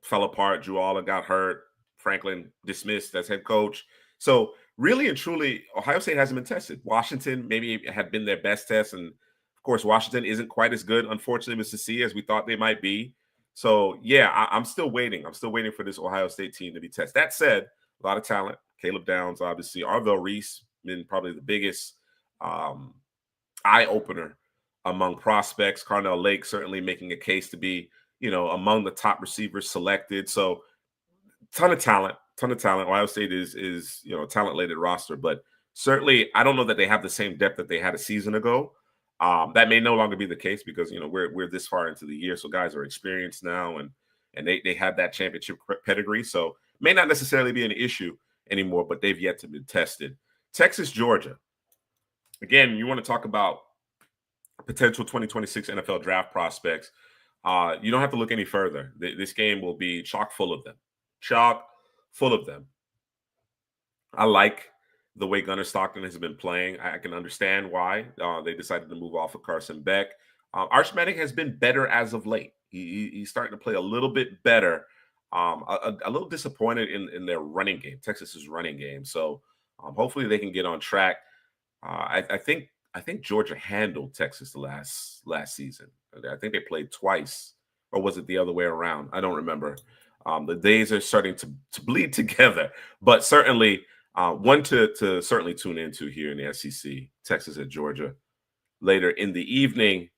fell apart. Drew Aller got hurt. Franklin dismissed as head coach. So really and truly, Ohio State hasn't been tested. Washington maybe had been their best test, and Of course, Washington isn't quite as good, unfortunately, Mississippi, as we thought they might be. So, yeah, I'm still waiting. I'm still waiting for this Ohio State team to be tested. That said, a lot of talent. Caleb Downs, obviously. Arvell Reese, been probably the biggest um, eye opener among prospects. Carnell Lake certainly making a case to be, among the top receivers selected. So, ton of talent, ton of talent. Ohio State is a talent laden roster, but certainly I don't know that they have the same depth that they had a season ago. That may no longer be the case because we're this far into the year, so guys are experienced now and they have that championship pedigree, so may not necessarily be an issue anymore, but they've yet to be tested. Texas, Georgia. Again, you want to talk about potential 2026 NFL draft prospects. You don't have to look any further. This game will be chock full of them. Chock full of them. I like the way Gunnar Stockton has been playing. I can understand why they decided to move off of Carson Beck. Arch Manning has been better as of late. He's starting to play a little bit better. A little disappointed in their running game, Texas's running game. So hopefully they can get on track. I think Georgia handled Texas the last season. I think they played twice, or was it the other way around? I don't remember. The days are starting to bleed together, but certainly one to certainly tune into here in the SEC. Texas at Georgia later in the evening.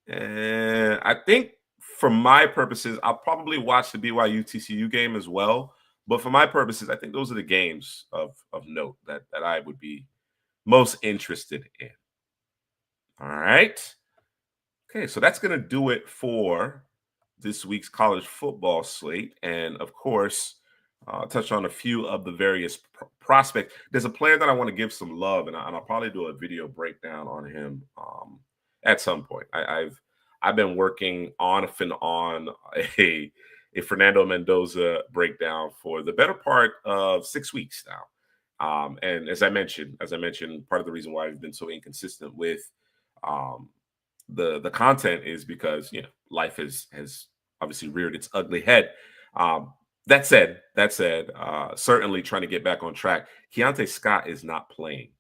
And I think for my purposes, I'll probably watch the BYU TCU game as well. But for my purposes, I think those are the games of note that I would be most interested in. All right. Okay, so that's going to do it for this week's college football slate. And of course, touch on a few of the various prospects. There's a player that I want to give some love, and I'll probably do a video breakdown on him at some point. I've been working on a Fernando Mendoza breakdown for the better part of 6 weeks now. And as I mentioned, part of the reason why I've been so inconsistent with the content is because life has obviously reared its ugly head. That said, certainly trying to get back on track. Keontae Scott is not playing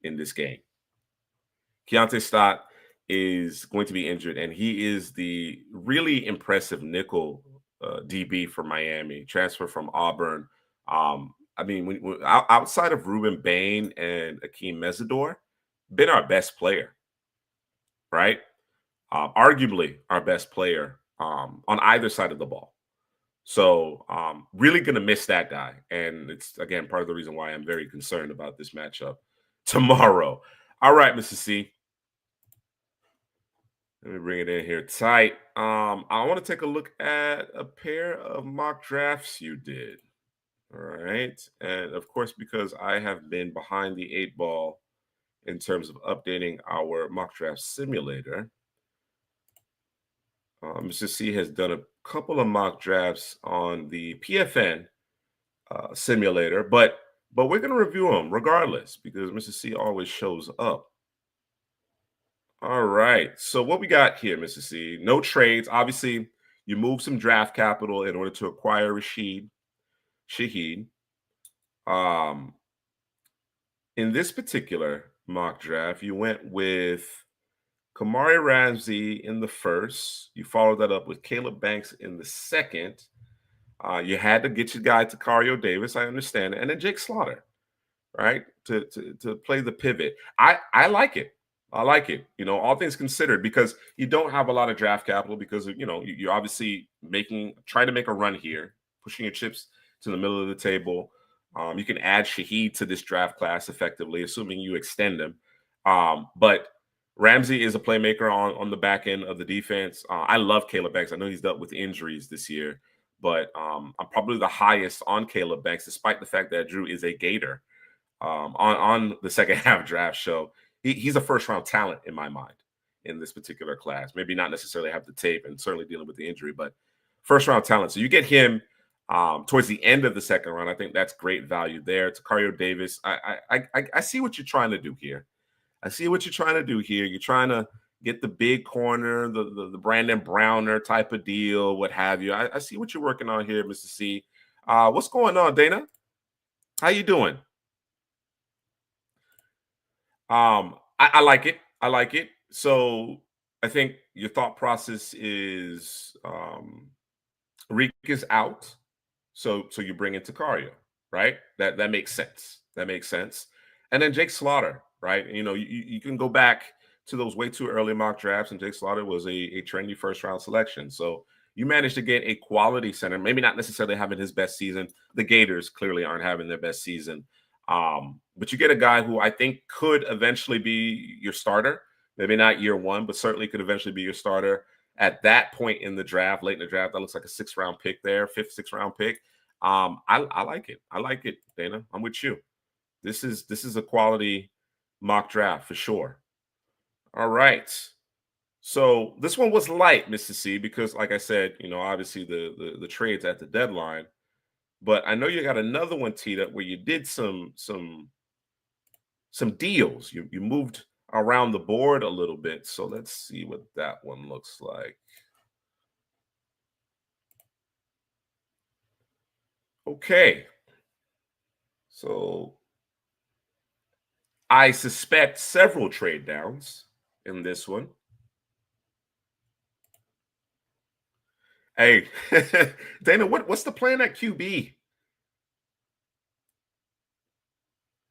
in this game. Keontae Scott is going to be injured, and he is the really impressive nickel DB for Miami, transfer from Auburn. I mean, outside of Ruben Bain and Akeem Mesidor, been our best player, right? Arguably our best player on either side of the ball. So really going to miss that guy. And it's, again, part of the reason why I'm very concerned about this matchup tomorrow. All right, Mr. C. Let me bring it in here tight. I want to take a look at a pair of mock drafts you did. All right. And of course, because I have been behind the 8 ball in terms of updating our mock draft simulator, Mr. C has done a couple of mock drafts on the PFN simulator, but we're going to review them regardless because Mr. C always shows up. All right. So what we got here, Mr. C? No trades. Obviously, you move some draft capital in order to acquire Rashid Shaheed. In this particular mock draft, you went with Kamari Ramsey in the first. You followed that up with Caleb Banks in the second. You had to get your guy Tacario Davis. I understand it. And then Jake Slaughter, right, to play the pivot. I like it. I like it, all things considered, because you don't have a lot of draft capital because, you're obviously trying to make a run here, pushing your chips to the middle of the table. You can add Shaheed to this draft class effectively, assuming you extend him. But Ramsey is a playmaker on the back end of the defense. I love Caleb Banks. I know he's dealt with injuries this year, but I'm probably the highest on Caleb Banks, despite the fact that Drew is a Gator on the second half draft show. He's a first-round talent in my mind in this particular class. Maybe not necessarily have the tape and certainly dealing with the injury, but first-round talent. So you get him towards the end of the second round. I think that's great value there. Tacario Davis, I see what you're trying to do here. You're trying to get the big corner, the Brandon Browner type of deal, what have you. I see what you're working on here, Mr. C. What's going on, Dana? How you doing? I like it. So I think your thought process is Reek is out, so you bring in Takaria, right? That makes sense. That makes sense. And then Jake Slaughter, right? You can go back to those way too early mock drafts, and Jake Slaughter was a trendy first round selection. So you managed to get a quality center, maybe not necessarily having his best season. The Gators clearly aren't having their best season. But you get a guy who I think could eventually be your starter. Maybe not year one, but certainly could eventually be your starter at that point in the draft, late in the draft. That looks like a 6th round pick there, fifth, 6th round pick. I like it. I like it, Dana. I'm with you. This is a quality mock draft for sure. All right. So this one was light, Mr. C, because like I said, obviously the trades at the deadline. But I know you got another one teed up where you did some deals. You moved around the board a little bit. So let's see what that one looks like. Okay. So I suspect several trade downs in this one. Hey, Dana, what's the plan at QB?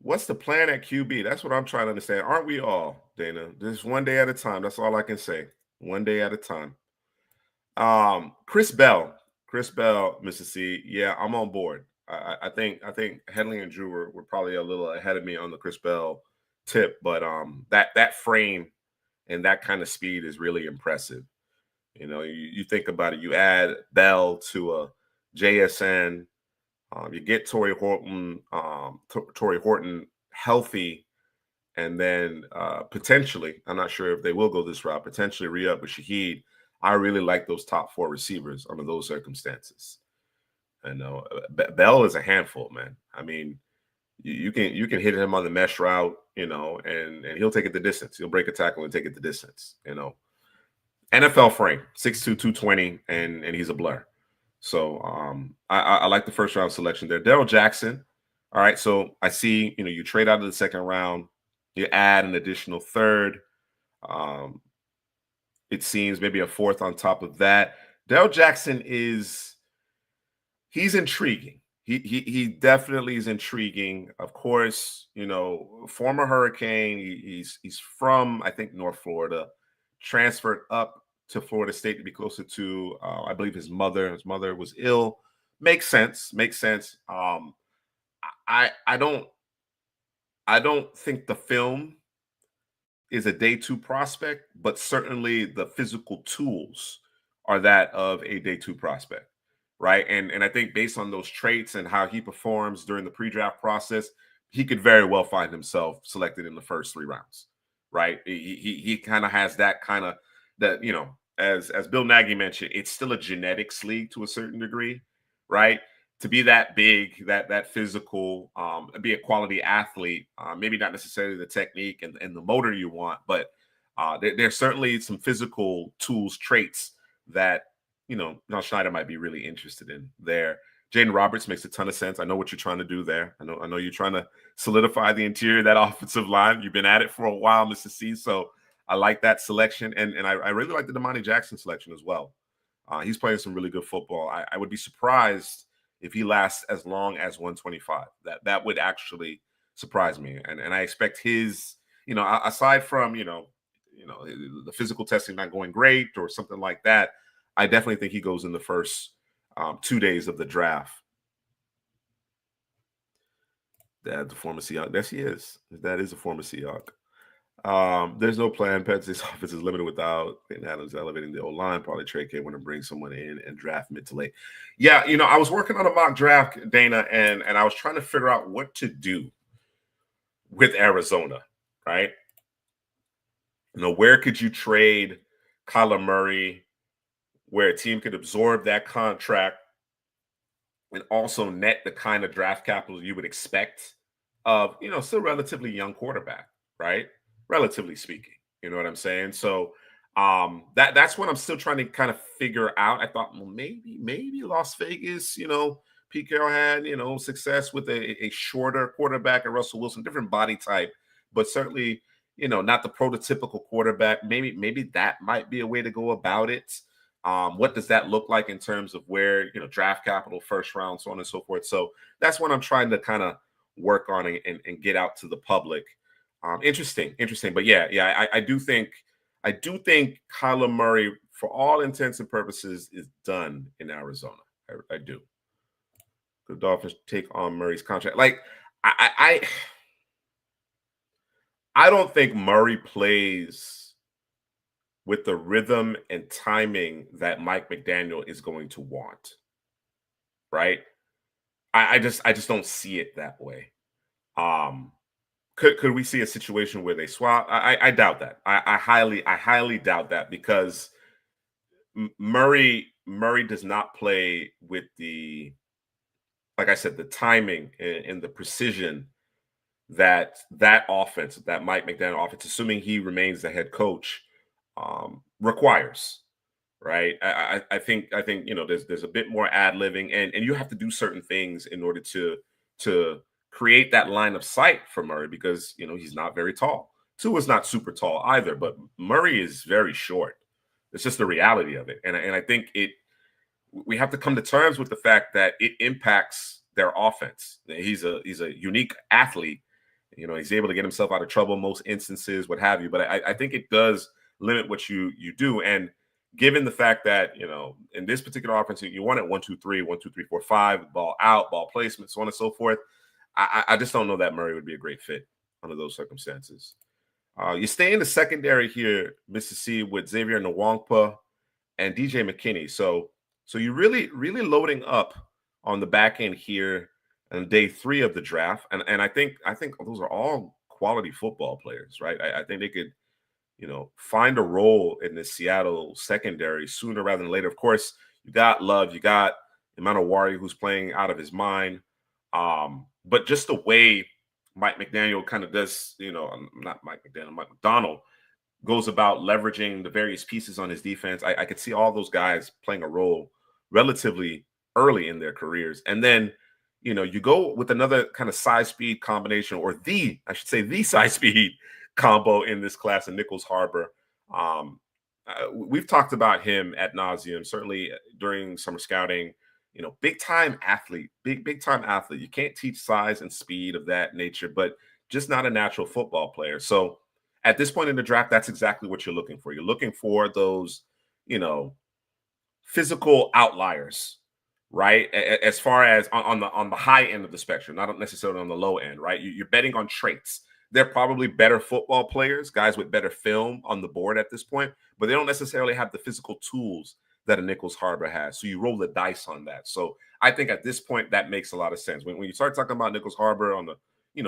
What's the plan at QB? That's what I'm trying to understand. Aren't we all, Dana? Just one day at a time. That's all I can say. One day at a time. Chris Bell. Chris Bell, Mr. C. Yeah, I'm on board. I think Henley and Drew were probably a little ahead of me on the Chris Bell tip, but that frame and that kind of speed is really impressive. You think about it, you add Bell to a JSN, you get Torrey Horton healthy, and then potentially, I'm not sure if they will go this route, potentially re-up with Shaheed. I really like those top 4 receivers under those circumstances. I know Bell is a handful, man. I mean, you can hit him on the mesh route, and he'll take it the distance. He'll break a tackle and take it the distance. NFL frame, 6'2", 220, and he's a blur. So I like the first round selection there. Daryl Jackson. All right. So I see, you trade out of the 2nd round, you add an additional third. Um, it seems maybe a fourth on top of that. Daryl Jackson he's intriguing. He definitely is intriguing. Of course, former Hurricane. He's from, I think, North Florida, transferred up to Florida State to be closer to I believe his mother. His mother was ill. Makes sense. Makes sense. I don't think the film is a day 2 prospect, but certainly the physical tools are that of a day 2 prospect, right? And I think based on those traits and how he performs during the pre-draft process, he could very well find himself selected in the first 3 rounds, right? He kind of has that kind of that, as Bill Nagy mentioned, it's still a genetics league to a certain degree, right? To be that big, that physical, be a quality athlete, maybe not necessarily the technique and the motor you want, but there's certainly some physical tools, traits that John Schneider might be really interested in there. Jaden Roberts makes a ton of sense. I know what you're trying to do there. I know you're trying to solidify the interior of that offensive line. You've been at it for a while, Mr. C. So I like that selection, and I really like the Damani Jackson selection as well. He's playing some really good football. I would be surprised if he lasts as long as 125. That would actually surprise me. And I expect his, aside from, the physical testing not going great or something like that, I definitely think he goes in the first 2 days of the draft. Dad's a former Seahawk. Yes, he is. His dad is a former Seahawk. There's no plan. Penz's offense is limited without Peyton Adams elevating the O-line. Probably trade K when to bring someone in and draft mid to late. Yeah, I was working on a mock draft, Dana, and I was trying to figure out what to do with Arizona, right? Where could you trade Kyler Murray, where a team could absorb that contract and also net the kind of draft capital you would expect of, still relatively young quarterback, right? Relatively speaking. You know what I'm saying? So that's what I'm still trying to kind of figure out. I thought, well, maybe Las Vegas, Pete Carroll had, success with a shorter quarterback and Russell Wilson, different body type, but certainly, not the prototypical quarterback. Maybe that might be a way to go about it. What does that look like in terms of where, draft capital, first round, so on and so forth? So that's what I'm trying to kind of work on and get out to the public. Interesting. But yeah, I do think Kyler Murray, for all intents and purposes, is done in Arizona. I do. The Dolphins take on Murray's contract. Like I don't think Murray plays with the rhythm and timing that Mike McDaniel is going to want. Right? I just don't see it that way. Um, could we see a situation where they swap? I doubt that. I highly doubt that because Murray does not play with the, like I said, the timing and the precision that offense, that Mike McDaniel offense, assuming he remains the head coach, requires. Right? I think there's a bit more ad libbing, and you have to do certain things in order to create that line of sight for Murray because he's not very tall. Tua is not super tall either, but Murray is very short. It's just the reality of it, and I think we have to come to terms with the fact that it impacts their offense. He's a unique athlete. He's able to get himself out of trouble in most instances, what have you. But I think it does limit what you do. And given the fact that, in this particular offense, you want it 1, 2, 3, 1, 2, 3, 4, 5, ball out, ball placement, so on and so forth. I just don't know that Murray would be a great fit under those circumstances. You stay in the secondary here, Mississippi, with Xavier Nwankpa and DJ McKinney. So you're really loading up on the back end here on day 3 of the draft. And I think those are all quality football players, right? I think they could, find a role in the Seattle secondary sooner rather than later. Of course, you got Love, you got Emmanuel who's playing out of his mind. But just the way Mike McDaniel kind of does, not Mike McDaniel, Mike McDonald goes about leveraging the various pieces on his defense. I could see all those guys playing a role relatively early in their careers. And then, you go with another kind of size speed combination, or the size speed combo in this class of Nichols Harbor. We've talked about him ad nauseum, certainly during summer scouting. Big time athlete, big time athlete. You can't teach size and speed of that nature, but just not a natural football player. So at this point in the draft, that's exactly what you're looking for. You're looking for those, physical outliers, right? As far as on the high end of the spectrum, not necessarily on the low end, right? You're betting on traits. They're probably better football players, guys with better film on the board at this point, but they don't necessarily have the physical tools that a Nichols Harbor has. So you roll the dice on that. So I think at this point that makes a lot of sense. When you start talking about Nichols Harbor on the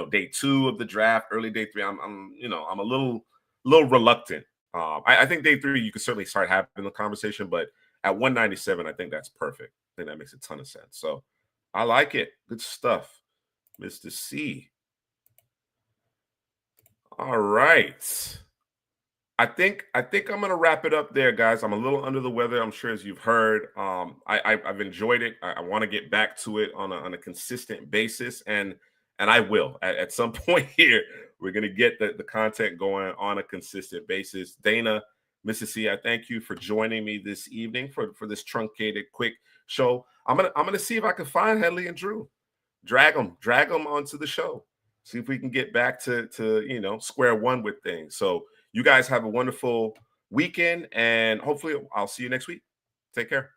day 2 of the draft, early day 3, I'm a little reluctant. I think day 3 you can certainly start having the conversation, but at 197, I think that's perfect. I think that makes a ton of sense. So I like it. Good stuff, Mr. C. All right. I think I'm gonna wrap it up there, guys. I'm a little under the weather. I'm sure, as you've heard. I've enjoyed it. I want to get back to it on a consistent basis, and I will at some point here. We're gonna get the content going on a consistent basis. Dana, Mississippi, I thank you for joining me this evening for this truncated, quick show. I'm gonna see if I can find Headley and Drew, drag them onto the show. See if we can get back to square one with things. So you guys have a wonderful weekend, and hopefully I'll see you next week. Take care.